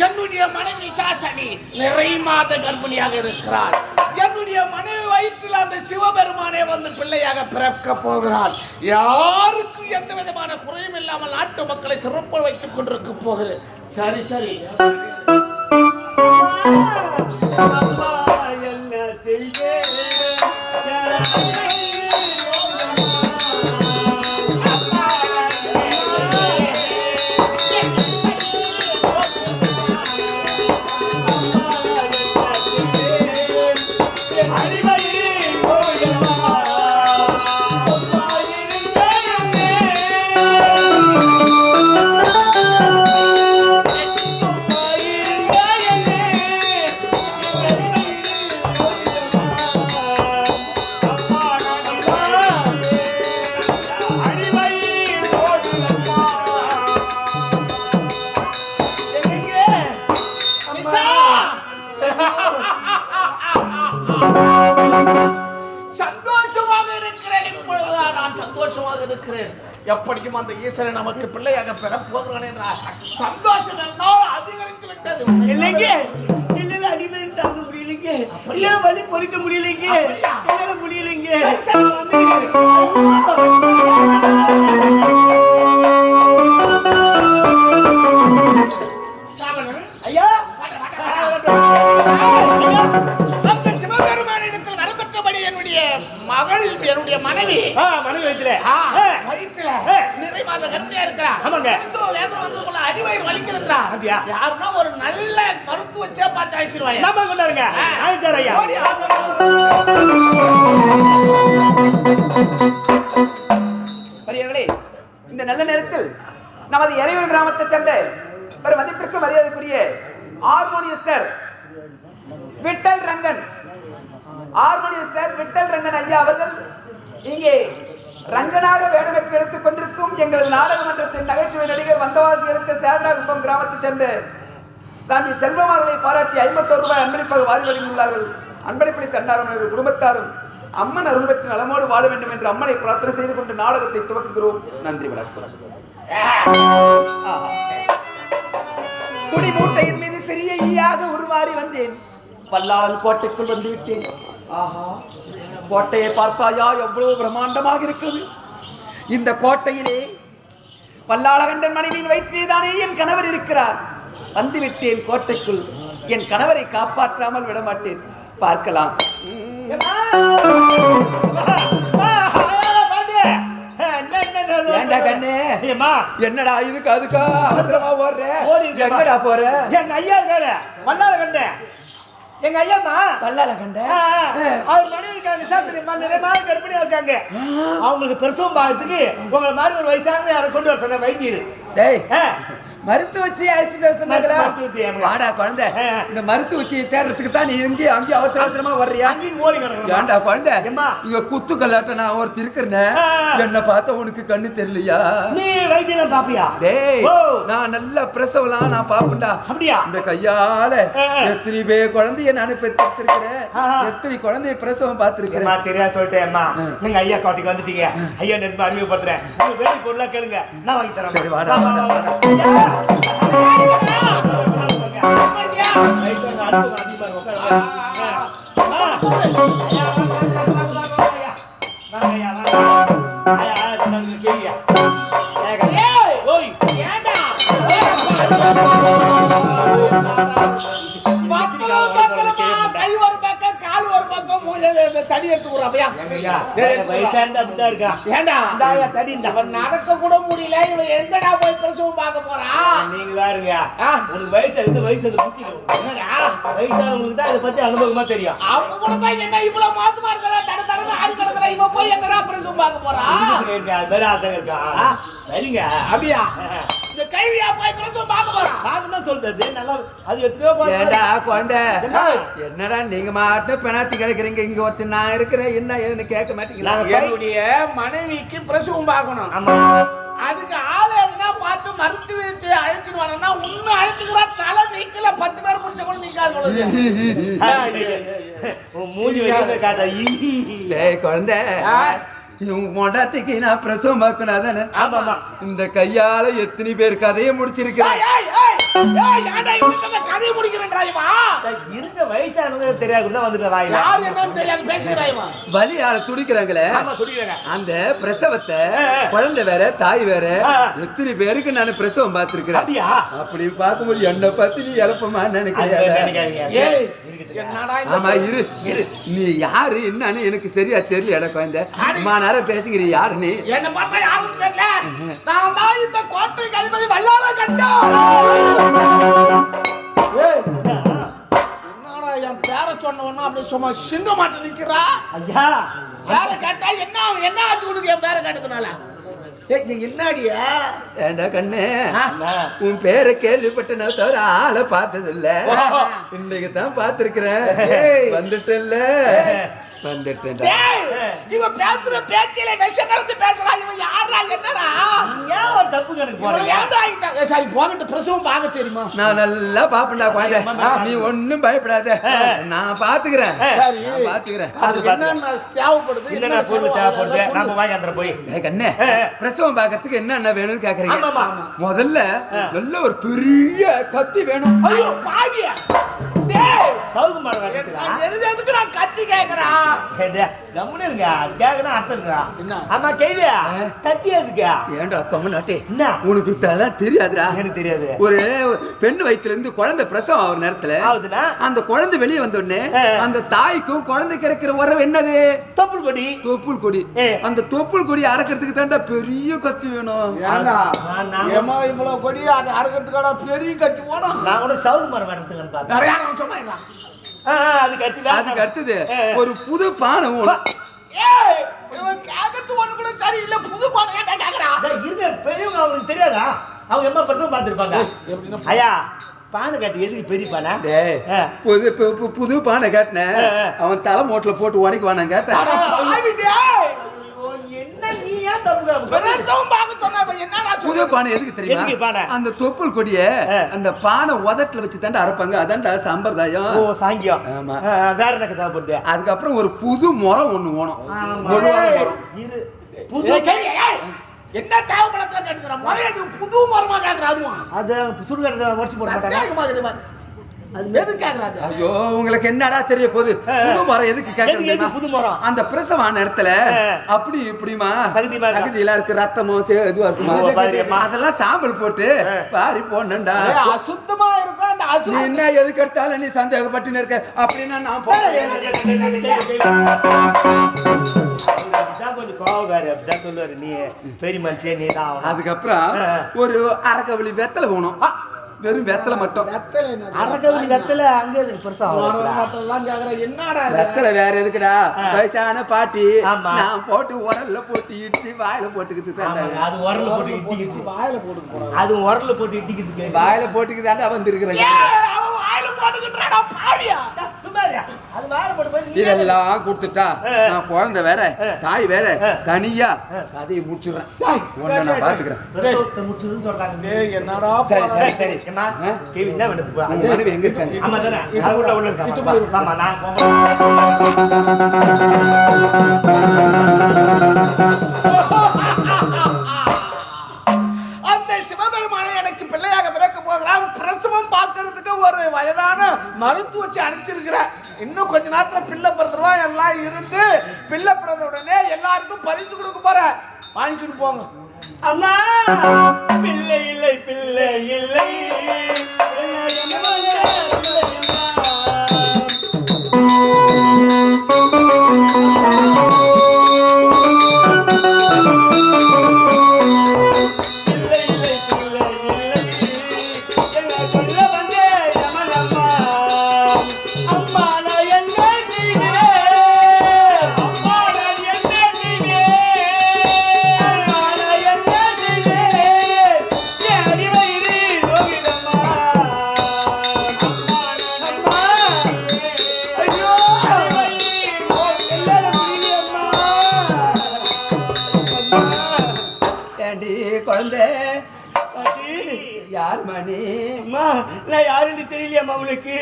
என்னுடைய மனைவி சாசனி நிறை மாத கர்ப்பிணியாக இருக்கிறார். என்னுடைய மனைவி வயிற்றில் அந்த சிவபெருமானே வந்து பிள்ளையாக பிறக்க போகிறார். யாருக்கும் எந்த விதமான குறையும் இல்லாமல் நாட்டு மக்களை சிறப்பு வைத்துக் கொண்டிருக்க போகிறது. சரி சரி சந்தோஷமாக இருக்கிறேன். இப்பொழுதுதான் நான் சந்தோஷமாக இருக்கிறேன். எப்படியும் அந்த ஈஸ்வரன் நமக்கு பிள்ளையாக பெற போகிறான் என்ற சந்தோஷம் என்னால் அதிகரித்து விட்டது. இல்லைங்க என்னால அடிமையை தாங்க முடியலைங்க. என்னால வலி பொறுக்க முடியலைங்க. என்னால முடியலைங்க. ஐயா அந்த சிவபெருமானிடத்தில் வரப்பெற்றபடி என்னுடைய மகள் என்னுடைய மனைவி மனைவி வயிற்றுல வயிற்றில நிறை மாத கர்ப்பிணியா இருக்கிறா. ஆமாங்க. பிரசவ வேதனை வந்ததுக்குள்ள அடிவயிறு வலிக்குதுன்றா. அப்படியா? யாருன்னா ஒரு நல்ல மருத்துவ வச்சே பார்த்து அழிச்சிருவாங்க. நம்ம கொண்டாருங்க ஆயிட்டார் ஐயா. பெரியவர்களே, இந்த நல்ல நேரத்தில் நமது எறையூர் கிராமத்தை சேர்ந்த ஒரு மதிப்பிற்கு மரியாதைக்குரிய ஹார்மோனியஸ்டர் விட்டல் ரங்கன் ஐயா அவர்கள் இங்கே ரங்கனாக வேடமேற்று எடுத்துக் கொண்டிருக்கும் எங்களது நாடக மன்றத்தின் நகைச்சுவை நடிகர் வந்தவாசி எடுத்த சேதராகுப்பம் கிராமத்தைச் சேர்ந்த தாமி செல்வம் அவர்களை பாராட்டி 51 ரூபாய் அன்பளிப்பாக வாரி வழங்கியுள்ளார்கள். அன்பளிப்பளி தன்னாரும் குடும்பத்தாரும் அம்மன் அருள் பெற்று நலமோடு வாழ வேண்டும் என்று அம்மனை பிரார்த்தனை செய்து கொண்டு நாடகத்தை துவக்குகிறோம். நன்றி வணக்கம். துணி மூட்டையின் மீது சிறிய ஈயாக உருமாறி வந்தேன். வல்லாளன் கோட்டைக்குள் வந்து விட்டேன். ஆஹா, கோட்டையை பார்த்தாயா, எவ்வளவு பிரம்மாண்டமாக இருக்கிறது. இந்த கோட்டையிலே வல்லாளகண்டன் மனைவியின் வயிற்றிலேதானே என் கணவர் இருக்கிறார். வந்துவிட்டேன் கோட்டைக்குள். என் கணவரை காப்பாற்றாமல் விடமாட்டேன். பார்க்கலாம். என்னடா இதுக்கு அதுக்கா அவசரமா ஓடுற? எங்கடா போற? எங்க ஐயா இருக்காரு வல்லால கண்ட. எங்க ஐயாமா வல்லால கண்ட அவர் மனைவி இருக்காங்க. சாஸ்திரி நிறைய மாத கர்ப்பிணியா இருக்காங்க. அவங்களுக்கு பிரசவம் பார்க்கறதுக்கு உங்களை மாதிரி ஒரு வயசான யாரை கொண்டு வர சொன்ன வைத்தியர். டேய், மருத்துவ வச்சியை அழைச்சிட்டு வர சொன்னாங்களா? வாடா குழந்தை, இந்த மருத்துவ வச்சியை தேடுறதுக்கு தான் நீ இங்கே அங்கே அவசர அவசரமா வர்றியா? ஓடி கிடக்கு. ஏண்டா குழந்தை, இங்க குத்து கல்லாட்ட நான் ஒருத்தர் இருக்கிறேன். என்ன பார்த்தா உனக்கு கண்ணு தெரியலையா? நீ வைத்தியம் பாப்பியா? டேய், நான் நல்ல பிரசவலாம் நான் பாப்பேன்டா. அப்படியா? இந்த கையால எத்தனை பேர் குழந்தைய நான் பெற்றிருக்கிறேன். எத்தனை குழந்தைய பிரசவம் பார்த்திருக்கிறேன். தெரியா சொல்லிட்டேன் அம்மா. எங்க ஐயா கோட்டைக்கு வந்துட்டீங்க. ஐயா நெருங்க அறிமுகப்படுத்துறேன். வேலை பொருளா கேளுங்க, நான் வாங்கி தரேன். சரி வாடா வாடா. கை ஒரு பக்கம் கால் ஒரு பக்கம் தடி எடுத்து விடுறாப்பையா. ஏண்டா தடி நடக்க கூட முடியல. இவன் எங்கடா போய் பிரசவம் பார்க்க போறான்? நீங்க பாருங்க, உங்களுக்கு வயசு இந்த வயசு வயசானவங்களுக்கு தான் இதை பத்தி அனுபவமா தெரியும். அவங்க கூட தான் என்ன இவ்வளவு மாசமா இருக்கிற தட தடவை ஆடி கிடக்குற. இவன் போய் எங்கடா பிரசவம் பார்க்க போறான்? சரிங்க. அப்படியா? இந்த கைவியா போய் பிரசவம் பார்க்க போறான்? பாக்கணும் சொல்றது நல்லா. அது எத்தனையோ ஏண்டா குழந்தை, என்னடா நீங்க மாட்டும் பிணாத்தி கிடக்குறீங்க. இங்க ஒருத்தர் நான் இருக்கிறேன், என்ன ஏன்னு கேட்க மாட்டீங்களா? என்னுடைய மனைவிக்கு பிரசவம் பார்க்கணும். அதுக்கு ஆளு என்ன பார்த்து மருத்துவத்தை அழைச்சிட்டு வரணும்னா உன்னை அழைச்சுக்கிறா. தலை நீக்கல 10 பேர் முடிச்ச கூட நீக்காது. மூஞ்சி வைக்கிறத காட்ட. டேய் குழந்தை, இவங்க மொண்டாத்திக்கு நான் பிரசவம் பார்க்கணும் தானே? ஆமாமா. இந்த கையால எத்தனை பேர் கதையை முடிச்சிருக்கிறேன். கதையை முடிக்கிறேன்டா. இருந்த வயசானவங்க தெரியாது வந்துட்டு யாரு என்னன்னு தெரியாது பேசுகிறாய்மா. வலியால துடிக்கிறாங்களே, அந்த பிரசவத்தை குழந்தை வேற தாய் வேற எத்தனை பேருக்கு நான் பிரசவம் பார்த்திருக்கிறேன். அப்படி பார்க்கும்போது என்ன பத்தி நீ எழுப்பமா நினைக்கிறேன். ஆமா இரு, நீ யாரு என்னன்னு எனக்கு சரியா தெரியல. குழந்தை நேரம் பேசுகிற யாரு நீ? என்ன பார்த்தா யாருன்னு தெரியல. நான் தான் இந்த கோட்டை கல்பதி வல்லால கண்டா. என்னடா என் பேரை சொன்ன உடனே அப்படி சும்மா சிங்க மாட்ட நிக்கிறா? ஐயா பேரை கேட்டா என்ன ஆச்சு உனக்கு? என் பேரை கேட்டதுனால என்னடியா? ஏண்டா கண்ணு, உன் பேரை கேள்விப்பட்ட தவிர ஆளை பார்த்தது இல்ல. இன்னைக்கு தான் பார்த்திருக்கிறேன். வந்துட்டல்ல வந்துட்டேன். இவன் பேசுற பேச்சில விஷம் கலந்து பேசுறான். இவன் யாரா என்னடா? ஏன் ஒரு தப்பு கணக்கு போறீங்க? ஏன்டா ஆயிட்டாங்க? சரி போகட்டு, பிரசவம் பார்க்க தெரியுமா? நான் நல்லா பாப்பேன்டா குழந்தை, நீ ஒண்ணும் பயப்படாத. நான் பாத்துக்கிறேன். சரி பாத்துக்கிறேன். அது என்னென்ன தேவைப்படுது? என்னென்ன பொருள் தேவைப்படுது நாம வாங்கி அந்த போய். கண்ணே, பிரசவம் பார்க்கறதுக்கு என்னென்ன வேணும்னு கேக்குறீங்க. முதல்ல நல்ல ஒரு பெரிய கத்தி வேணும். ஐயோ பாவியா, சவுக்கு மரம் வெட்டுறதுக்கா? எதுக்கு நான் கத்தி கேக்குறேன்? கம்முன்னு இருங்க, கேக்குறா அர்த்தம் இருக்கா? என்ன? ஆமா கேள்வியா கத்தி எதுக்கா? ஏன்டா கம்மநாட்டே, என்ன? உனக்கு இதெல்லாம் தெரியாதுடா. எனக்கு தெரியாது. ஒரு பெண் வயித்துல இருந்து குழந்தை பிரசவம் ஆகுற நேரத்துல ஆகுதுன்னா அந்த குழந்தை வெளியே வந்த உடனே அந்த தாய்க்கும் குழந்தை கிடைக்கிற உறவு என்னது? தொப்புள் கொடி. தொப்புள் கொடி. அந்த தொப்புள் கொடி அறக்கிறதுக்கு தாண்டா பெரிய கத்தி வேணும். ஏண்டா ஏமா இவ்வளவு கொடி அது அறுக்கிறதுக்கான பெரிய கத்தி போனோம். நான் கூட சவுக்கு மரம் வெட்டுறதுக்குன்னு பார்த்தேன். நிறைய நேரம் சும்மா இருடா. அது கத்தி தான். அதுக்கு அடுத்தது ஒரு புது பானை வேணும். ஏய் இவன் கேக்குறது ஒண்ணு கூட சரி இல்ல. புது பானை ஏன்டா கேக்குறா? இருங்க, பெரியவங்க அவங்களுக்கு தெரியாதா? அவங்க எம்மா பிரசவம் பார்த்துருப்பாங்க. ஐயா பானை கட்டி எதுக்கு பெரிய பானை? புது பானை கேட்டேன். அவன் தலை மோட்ல போட்டு உடைக்குவான். நான் கேட்டேன் என்ன நீ ஏன் தப்பு? பிரசவம் பார்க்க சொன்னா என்னடா புது பானை எதுக்கு தெரியுமா? அந்த தொப்புள் கொடிய அந்த பானை உதட்டுல வச்சு தாண்டா அரைப்பாங்க. அதான்டா சம்பிரதாயம். ஓ சாங்கியம். ஆமா. வேற எனக்கு தேவைப்படுது. அதுக்கப்புறம் ஒரு புது முறம் ஒண்ணு வேணும். ஒரு முறம். இது புது என்ன தேவைப்படத்தை கேட்கிறோம். முறையது புது மரமா கேட்கிற. அதுவும் அது சுடுகாடு உடச்சு போட மாட்டாங்க. அது எது கேக்குறாது? ஐயோ உங்களுக்கு என்னடா தெரிய போகுது? புது மரம் எதுக்கு கேக்குறது? புது மரம் அந்த பிரசவான இடத்துல அப்படி இப்படிமா சகதி எல்லாம் இருக்கு, ரத்தமோ இதுவா இருக்குமா, அதெல்லாம் சாம்பல் போட்டு பாரி போடணும்டா. அசுத்தமா இருக்கும். அந்த நீ என்ன எதுக்கு எடுத்தாலும் நீ சந்தேகப்பட்டு இருக்க அப்படின்னா நான் கொஞ்சம் கோவக்காரு அப்படிதான் சொல்லுவாரு. நீ பெரிய மனுஷன் நீ தான். அதுக்கப்புறம் ஒரு அரைக்கவளி வெத்தலை போகணும். வெறும் வெத்தலை மட்டும். அரைக்கவலி வெத்தலை அங்கே பெருசா என்னடா வெத்தலை வேற எதுக்குடா? வயசான பாட்டி நான் போட்டு உரல்ல போட்டு இடிச்சு வாயில போட்டுக்கிட்டு அது உரல்ல போட்டு இடிக்கிட்டு வாயில போட்டு அது உரல்ல போட்டு இடிக்கிறதுக்கு வாயில போட்டுக்கு தாண்டா வந்திருக்கிறேன். இதெல்லாம் கொடுத்துட்டா நான் குழந்தை வேற தாய் வேற தனியா கதையை முடிச்சுடுறேன். உன்னை நான் பாத்துக்கிறேன். என்னடா சரி சரி சரி. என்ன மனைவி எங்க இருக்காங்க? ஆமா தானே உள்ள இருக்காங்க. ஆமா நான் அந்த சிவபெருமானை எனக்கு பிள்ளையாக பிறக்க போகிறான். பிரசவம் பார்க்கறதுக்கு ஒரு வயதான மருத்துவ வச்சு அனுப்பிச்சிருக்கிறேன். இன்னும் கொஞ்ச நேரத்துல பிள்ளை பிறந்துருவா. எல்லாம் இருந்து பிள்ளை பிறந்த உடனே எல்லாருக்கும் பரிசு கொடுக்க போறேன். வாங்கிட்டு போங்க. அம்மா பிள்ளை இல்லை பிள்ளை இல்லை குழந்தை யார் மணி? நான் யாருன்னு தெரியலையம்மா உங்களுக்கு.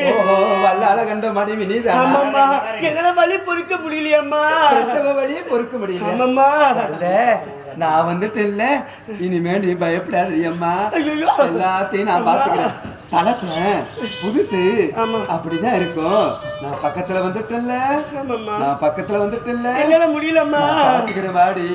வல்லால கண்ட மனைவி நீ தான். ஆமாம்மா, என்னால வலி பொறுக்க முடியலையம்மா. பிரசவ வலியே பொறுக்க முடியல. ஆமாம்மா, நான் வந்துட்டு இல்ல. இனிமே நீ பயப்படாது அம்மா. எல்லாத்தையும் நான் பாத்துக்கிறேன். பழசன் புதுசு அப்படிதான் இருக்கும். நான் பக்கத்துல வந்துட்டேன்ல. நான் பக்கத்துல வந்துட்டேன்ல. என்னால முடியலம்மா. பாத்துக்கிறேன் வாடி.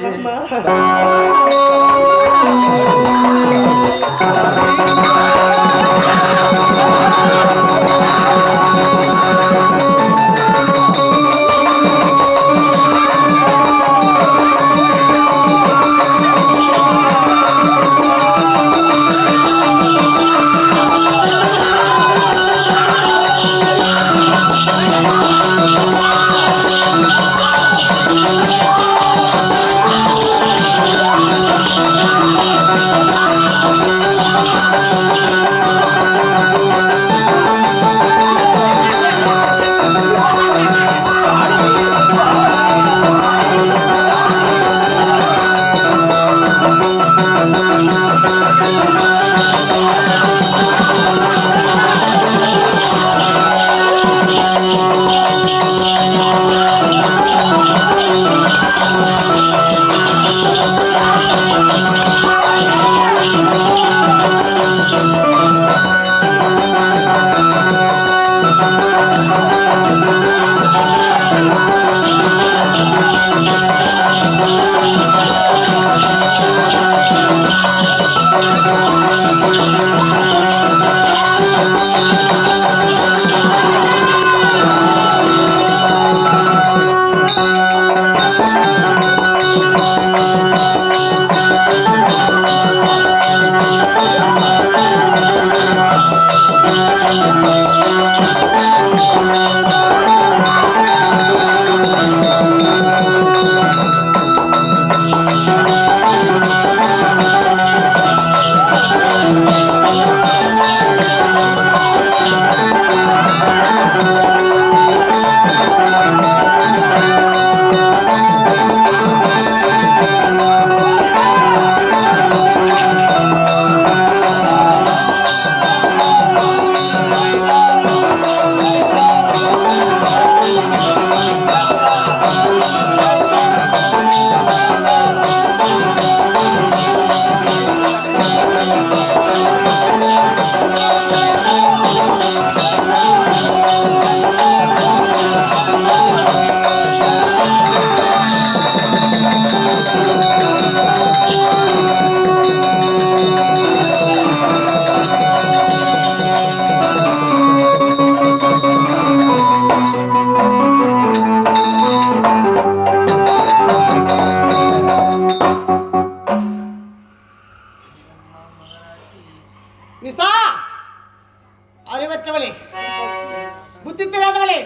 புத்தி தெரியாதவளே,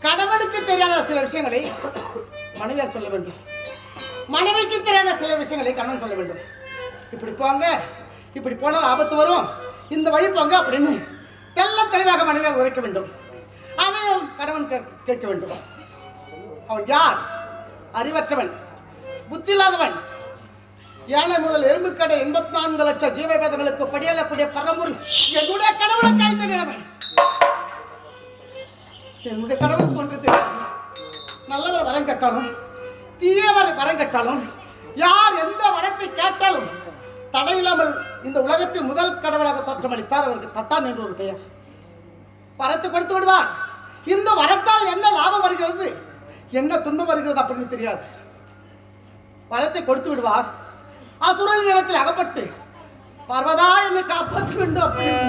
கணவனுக்கு தெரியாத சில விஷயங்களை மனைவியால் சொல்ல வேண்டும், மனைவிக்கு தெரியாத சில விஷயங்களை கணவன் சொல்ல வேண்டும். இப்படி போங்க, இப்படி போனால் ஆபத்து வரும், இந்த வழி போங்க அப்படின்னு தெல்ல தெளிவாக மனைவியால் உரைக்க வேண்டும். அதையும் கணவன் கேட்க வேண்டும். அவன் யார்? அறிவற்றவன், புத்தி இல்லாதவன், யானை முதல் எறும்புக்கடை 84 லட்சம் ஜீவபேதங்களுக்கு படியலக்கூடிய பரம்பொருள் என்னுடைய கடவுளுக்கு ஐந்த நிலைமை. என்னுடைய கடவுளுக்கு ஒன்று தெரியும். நல்லவர் வரம் கேட்டாலும் தீயவர் வரம் கேட்டாலும் யார் எந்த வரத்தை கேட்டாலும் தடையில்லாமல் இந்த உலகத்தில் முதல் கடவுளாக தோற்றமளித்தார். அவருக்கு தட்டான் என்று ஒரு பெயர். வரத்தை கொடுத்து விடுவார். இந்த வரத்தால் என்ன லாபம் வருகிறது, என்ன துன்பம் வருகிறது அப்படின்னு தெரியாது. வரத்தை கொடுத்து விடுவார். அசுரன் இடத்தில் அகப்பட்டு பார்வதா என்னை காப்பாற்ற வேண்டும் அப்படின்னு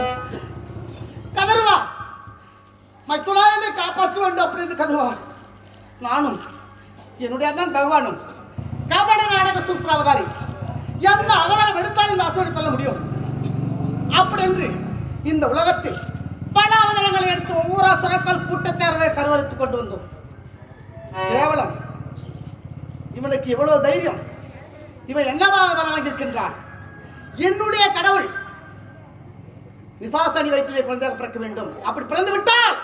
கதறுவார். மைத்துனா என்னை காப்பாற்ற வேண்டும் அப்படின்னு கதறுவார். நானும் என்னுடைய அண்ணன் பகவானும் கபட நாடக சூஸ்திர அவதாரி என்ன அவதாரம் எடுத்தால் இந்த அசுரனை தள்ள முடியும் அப்படி என்று இந்த உலகத்தில் பல அவதாரங்களை எடுத்து ஒவ்வொரு அசுரக்கள் கூட்டத்தேர்வை கருவறுத்துக் கொண்டு வந்தோம். கேவலம் இவனுக்கு எவ்வளவு தைரியம், இவன் என்னவாக வர வாங்கியிருக்கின்றான். என்னுடைய கடவுள் நிசாசனி வயிற்றிலே குழந்தையாக பிறக்க வேண்டும். அப்படி பிறந்து விட்டால்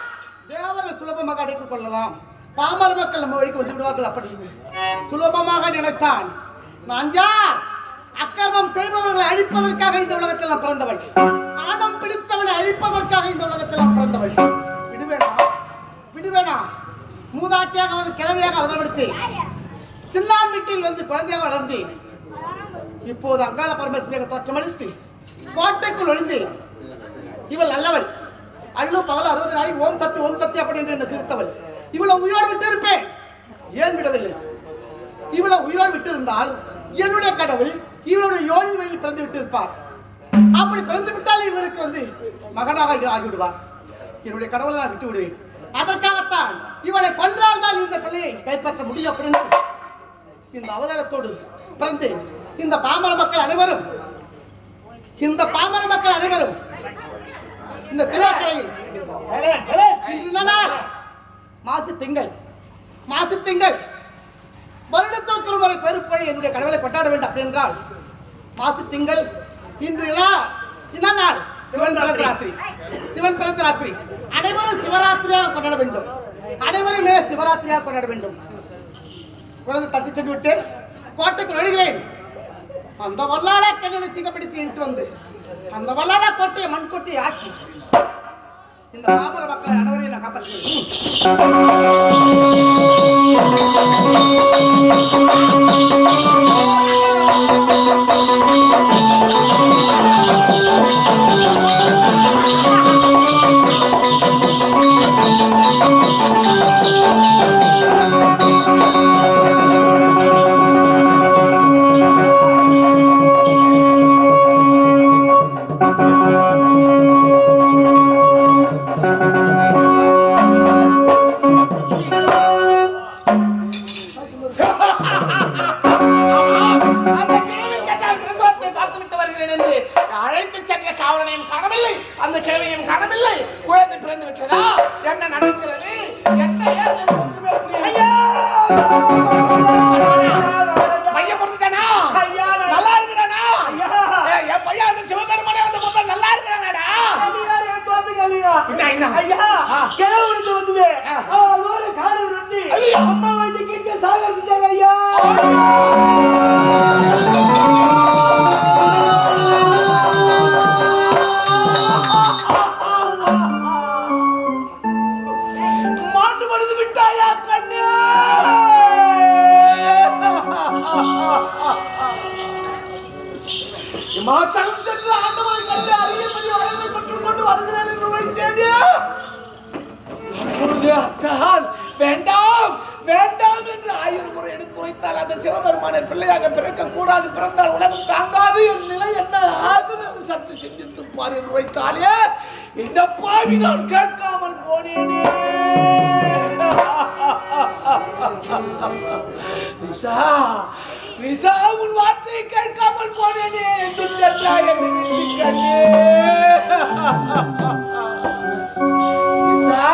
தேவர்கள் சுலபமாக அடைத்துக் கொள்ளலாம், பாமர மக்கள் நம்ம வழிக்கு வந்து விடுவார்கள். அப்படி சுலபமாக நினைத்தான். நான் யார்? அக்கிரமம் செய்பவர்களை அழிப்பதற்காக இந்த உலகத்தில் நான் பிறந்தவள். ஆணம் பிடித்தவனை அழிப்பதற்காக இந்த உலகத்தில் நான் பிறந்தவள். விடுவேனா? விடுவேனா? மூதாட்டியாக வந்து கிழமையாக அவதப்படுத்தி சின்னான் வீட்டில் வந்து குழந்தையாக வளர்ந்து இப்போது அங்காள பரமேஸ்வரியாக தோற்றமளித்து கோட்டைக்குள் ஒளிந்து இவள் நல்லவள், அள்ளு பகல 60 நாளைக்கு ஓம் சக்தி அப்படி என்று திருத்தவள். இவளை உயிரோடு விட்டு இருப்பேன். ஏன் விடவில்லை? இவளை உயிரோடு விட்டு இருந்தால் என்னுடைய கடவுள் இவளுடைய யோனி வழியில் பிறந்து விட்டு இருப்பார். அப்படி பிறந்து விட்டால் இவளுக்கு வந்து மகனாக ஆகிவிடுவார். என்னுடைய கடவுளை நான் விட்டு விடுவேன். அதற்காகத்தான் இவளை கொன்றால் தான் இந்த பிள்ளையை கைப்பற்ற முடியும் அப்படின்னு இந்த அவதாரத்தோடு பிறந்து இந்த பாமர மக்கள் அனைவரும் இந்த திருவாக்கரையில் மாசு திங்கள் வருடத்திற்கு ஒரு முறை பெருப்புகழை என்னுடைய கடவுளை கொண்டாட வேண்டும் அப்படி என்றால் மாசு திங்கள் இன்று என்ன நாள்? சிவன் பிறந்த ராத்திரி. அனைவரும் சிவராத்திரியாக கொண்டாட வேண்டும். அனைவருமே சிவராத்திரியாக கொண்டாட வேண்டும். குழந்தை தட்டி சென்று விட்டு கோட்டைக்கு நடுகிறேன். அந்த வல்லாள கண்ணனை சிங்கப்படுத்தி இழுத்து வந்து அந்த வல்லாள கோட்டையை மண் கோட்டையை ஆக்கி இந்த பாமர மக்களை அனைவரையும் நான் காப்பாற்றுகிறேன். வேண்டாம் வேண்டாம் என்று 1000 முறை எடுத்துரைத்தால் அந்த சிவபெருமானை பிள்ளையாக பிறக்க கூடாது, பிறந்தால் உலகம் தாங்காது, என் நிலை என்ன ஆகும் என்று சற்று சிந்தித்துப்பார் என்று உரைத்தாலே இந்த பாவி நான் கேட்காமல் போனேனே. நிசா உன் வார்த்தையை கேட்காமல் போனேனே என்று சென்றாய் என்று நினைக்கிறேன். நிசா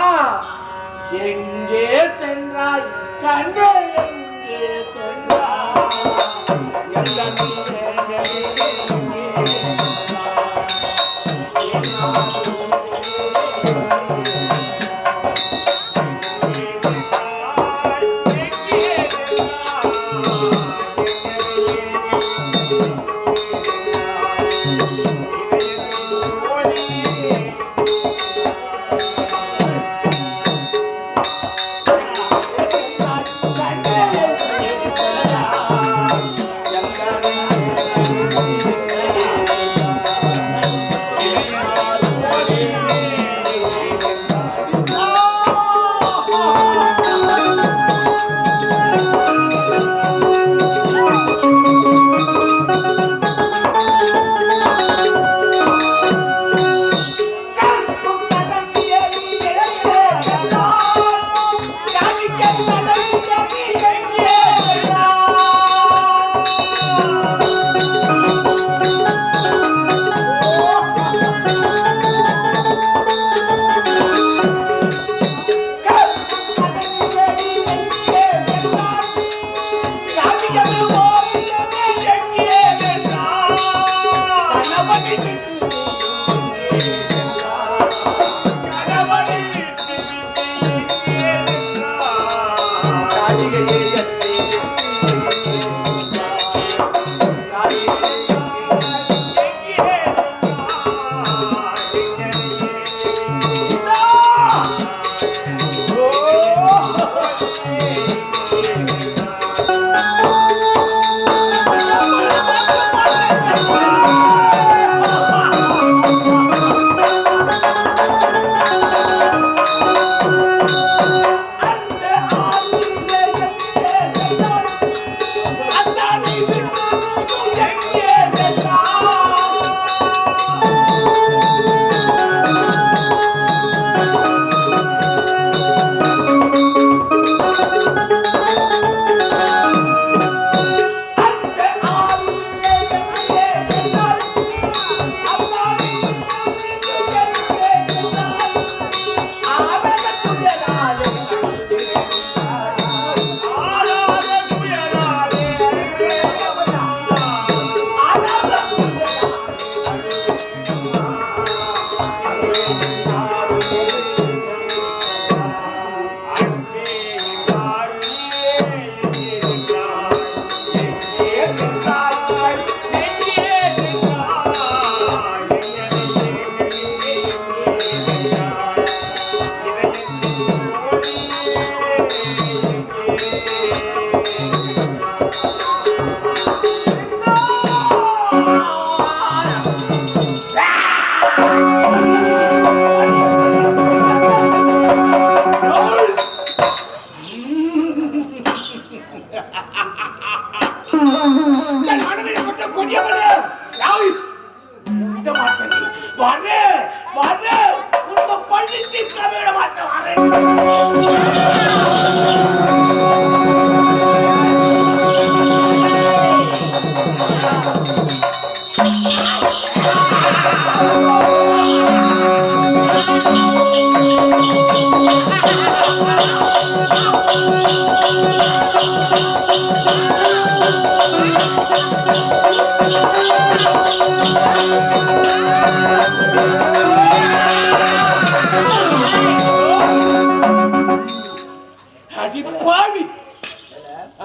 அடி பாவி,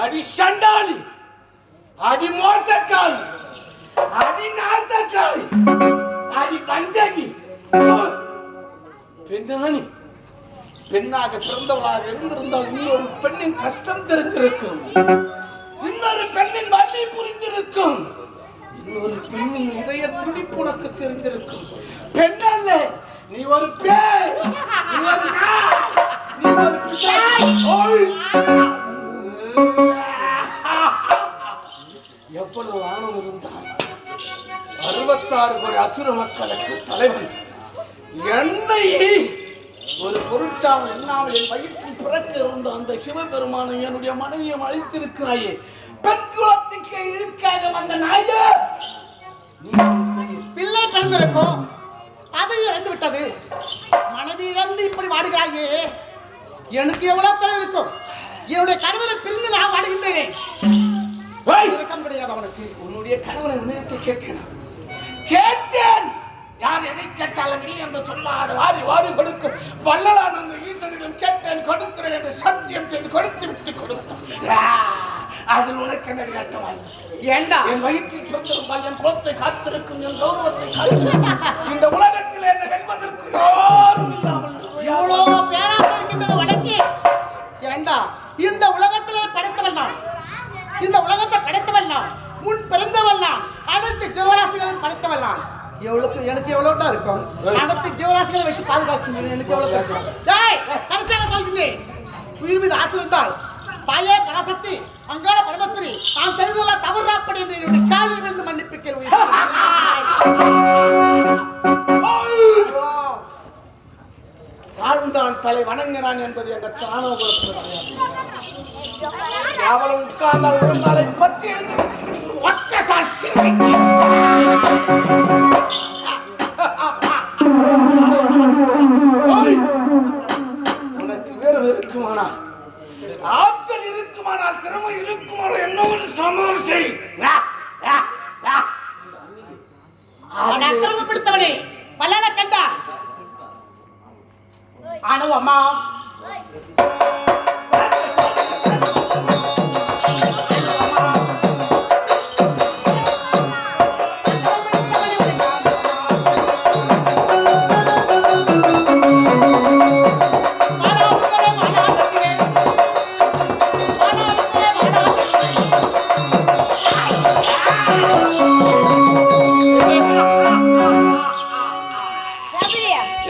அடி சண்டாளி, அடி மோசக்காரி, அடி நாசக்காரி, அடி பஞ்சகி, பெண்ணானி. பெண்ணாக பிறந்தவளாக இருந்திருந்தால் இன்னொரு பெண்ணின் கஷ்டம் தெரிந்திருக்கும், இன்னொரு பெண்ணின் வலி புரிந்திருக்கும், இன்னொரு பெண்ணின் இதய துடிப்பு உனக்கு தெரிந்திருக்கும். பெண் அல்ல, நீ ஒரு பேய், நீ ஒரு நாய், நீ ஒரு பிசாசு. ஓய்! எவ்வளவு ஆணவம் இருந்தால் 66 கோடி அசுர மக்களுக்கு தலைவன் என்னை ஒரு பொருட்சாமல் என்னாமல் என் வயிற்றில் பிறக்க இருந்த அந்த சிவபெருமானை என்னுடைய மனைவியம் அழித்திருக்கிறாயே. பெண் குலத்துக்கு இழுக்காக வந்த நாயே, பிள்ளை பிறந்திருக்கும், அது இறந்து விட்டது. மனைவி இறந்து இப்படி வாடுகிறாயே, எனக்கு எவ்வளவு தடவை இருக்கும். என்னுடைய கணவரை பிரிந்து நான் வாடுகின்றேனே. இரக்கம் கிடையாது அவனுக்கு. உன்னுடைய கணவனை நினைத்து கேட்டேன். யார் எதை கேட்டாலும் இல்லை என்று சொல்லாத வாரி வாரி கொடுக்கும் வள்ளலான் அந்த ஈசனிடம் கேட்டேன், கொடுக்கிறேன் என்று சத்தியம் செய்து கொடுத்து விட்டு கொடுத்தான். அதில் உனக்கு என்ன கட்டமாய்? ஏண்டா என் வயிற்றில் பிறந்திருந்தால் என் குலத்தை காத்திருக்கும், என் கௌரவத்தை காத்திருக்கும். இந்த உலகத்தில் என்ன வெல்வதற்கு யாரும் இல்லாமல் எவ்வளோ பேராக இருக்கின்றது வழக்கு. ஏண்டா இந்த உலகத்திலே படைத்தவன் நான், இந்த உலகத்தை படைத்தவன் நான், முன் பிறந்தவன் நான், அனைத்து ஜீவராசிகளையும் படைத்தவன் நான். எனக்கு எவ்வளவுடா இருக்கும்? அனைத்து ஜீவராசிகளை வைத்து பாதுகாக்கின்றேன். எனக்கு எவ்வளவு கஷ்டம். கடைசியாக சொல்கின்றேன், உயிர் மீது ஆசை இருந்தால் தாயே பராசக்தி, அங்காள பரமஸ்திரி, நான் செய்ததெல்லாம் தவறாப்படி என்று என்னுடைய காலில் விழுந்து மன்னிப்பிக்க வாழ்ந்தான் தலை வணங்கினான் என்பது எங்க தானோ கேவலம் உட்கார்ந்தால் ஒரு தலை பற்றி எழுந்து ஒற்ற சாட்சி. உனக்கு வேறு இருக்குமானால், ஆற்றல் இருக்குமானால், திறமை இருக்குமானால் என்னோடு சமர் செய். அவனை அக்கிரமப்படுத்தவனே வல்லால கண்டா ஆனவ அம்மா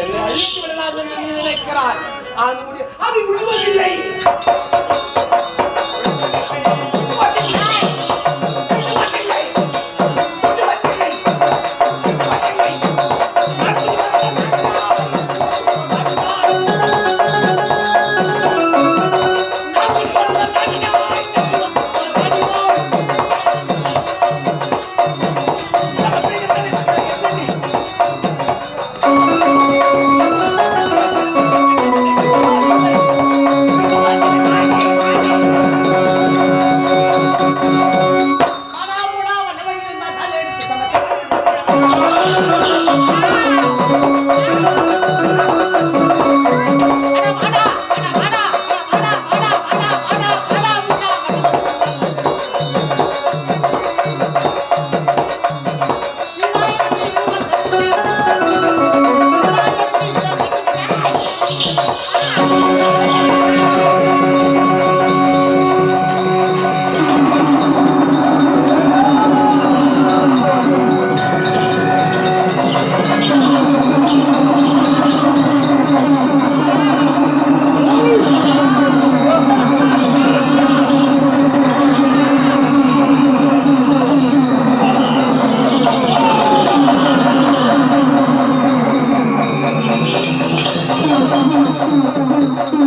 என்னை அழித்து விடலாம் என்று நீ நினைக்கிறாய். அது விடுவதில்லை. Thank you.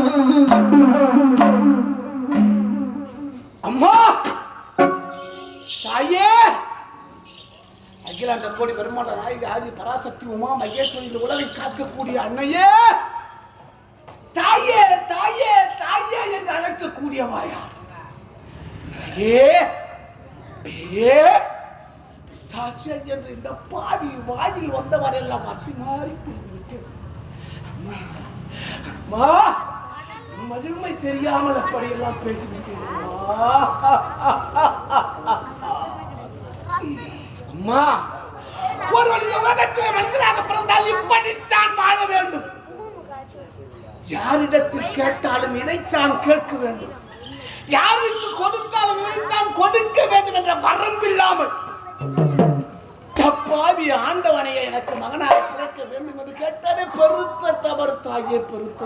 ஆதி பராசக்தி உமா மகேஸ்வரி இந்த உலகை காக்கக்கூடிய அன்னையே, தாயே தாயே தாயே என்று அழைக்கக்கூடியவாயா, பிசாசு என்று இந்த பாவி வாயில் வந்தவரெல்லாம் அசிமாறி மகிமை தெரியாமல் அப்படியெல்லாம் பேசிவிட்டேன். அம்மா, ஒருவன் இந்த உலகத்தில் மனிதனாக பிறந்தால் இப்படித்தான் வாழ வேண்டும். யாரிடத்தில் கேட்டாலும் இதைத்தான் கேட்க வேண்டும், யாருக்கு கொடுத்தாலும் இதைத்தான் கொடுக்க வேண்டும் என்ற வரம்பில்லாமல் தப்பாவி ஆண்டவனையே எனக்கு மகனாக பிறக்க வேண்டும் என்று கேட்டாலே பெருத்த தவறு தாயே, பெருத்த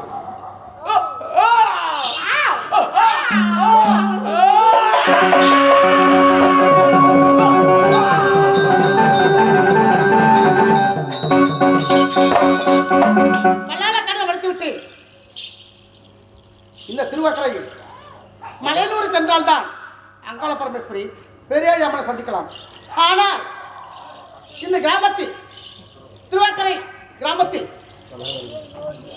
மல்லாளக்காரனை வளர்த்து விட்டு இந்த திருவக்கரையில் மலையனூர் சென்றால்தான் அங்காள பரமேஸ்வரி பெரிய அம்மனை சந்திக்கலாம். ஆனால் இந்த கிராமத்தில் திருவாக்கரை கிராமத்தில்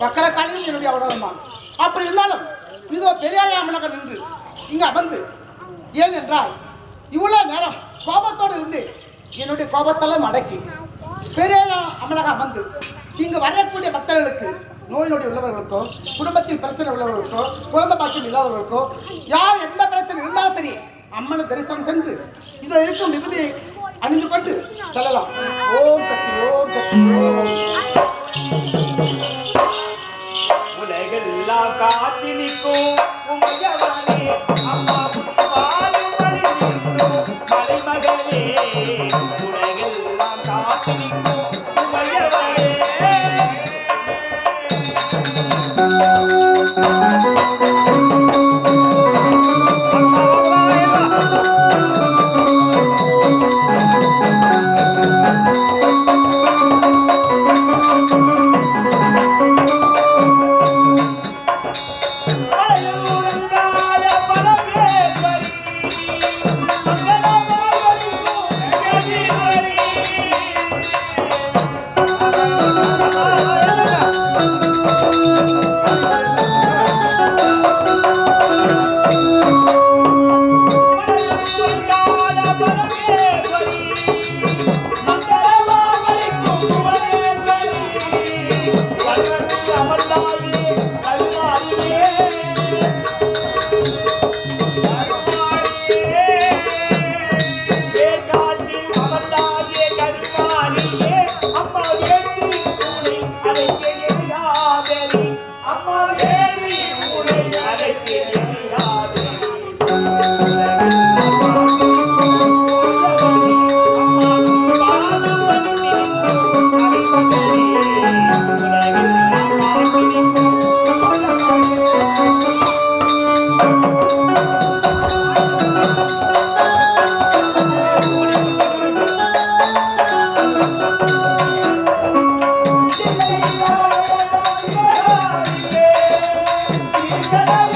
பக்கரக்காலிலும் என்னுடைய அவதாரம்தான். அப்படி இருந்தாலும் இதோ பெரிய அம்மனாக நின்று இங்கு அமர்ந்து, ஏன் என்றால் இவ்வளவு நேரம் கோபத்தோடு இருந்து என்னுடைய கோபத்தெல்லாம் அடக்கி பெரிய அம்மனாக அமர்ந்து இங்கு வரக்கூடிய பக்தர்களுக்கு, நோய் நொடி உள்ளவர்களுக்கோ, குடும்பத்தில் பிரச்சனை உள்ளவர்களுக்கோ, குழந்தை பாக்கியம் இல்லாதவர்களுக்கோ, யார் எந்த பிரச்சனை இருந்தாலும் சரி அம்மனை தரிசனம் சென்று இதோ இருக்கும் விபதியை அணிந்து கொண்டு செல்லலாம். ஓம் சக்தி, ஓம் சக்தி, ஓம். உலகெல்லாம் காத்திருக்கும் உமையவனே, அம்மா வாழும் மலைமகளே, உலகெல்லாம் காத்திருக்கும் உமையவனே. Thank you.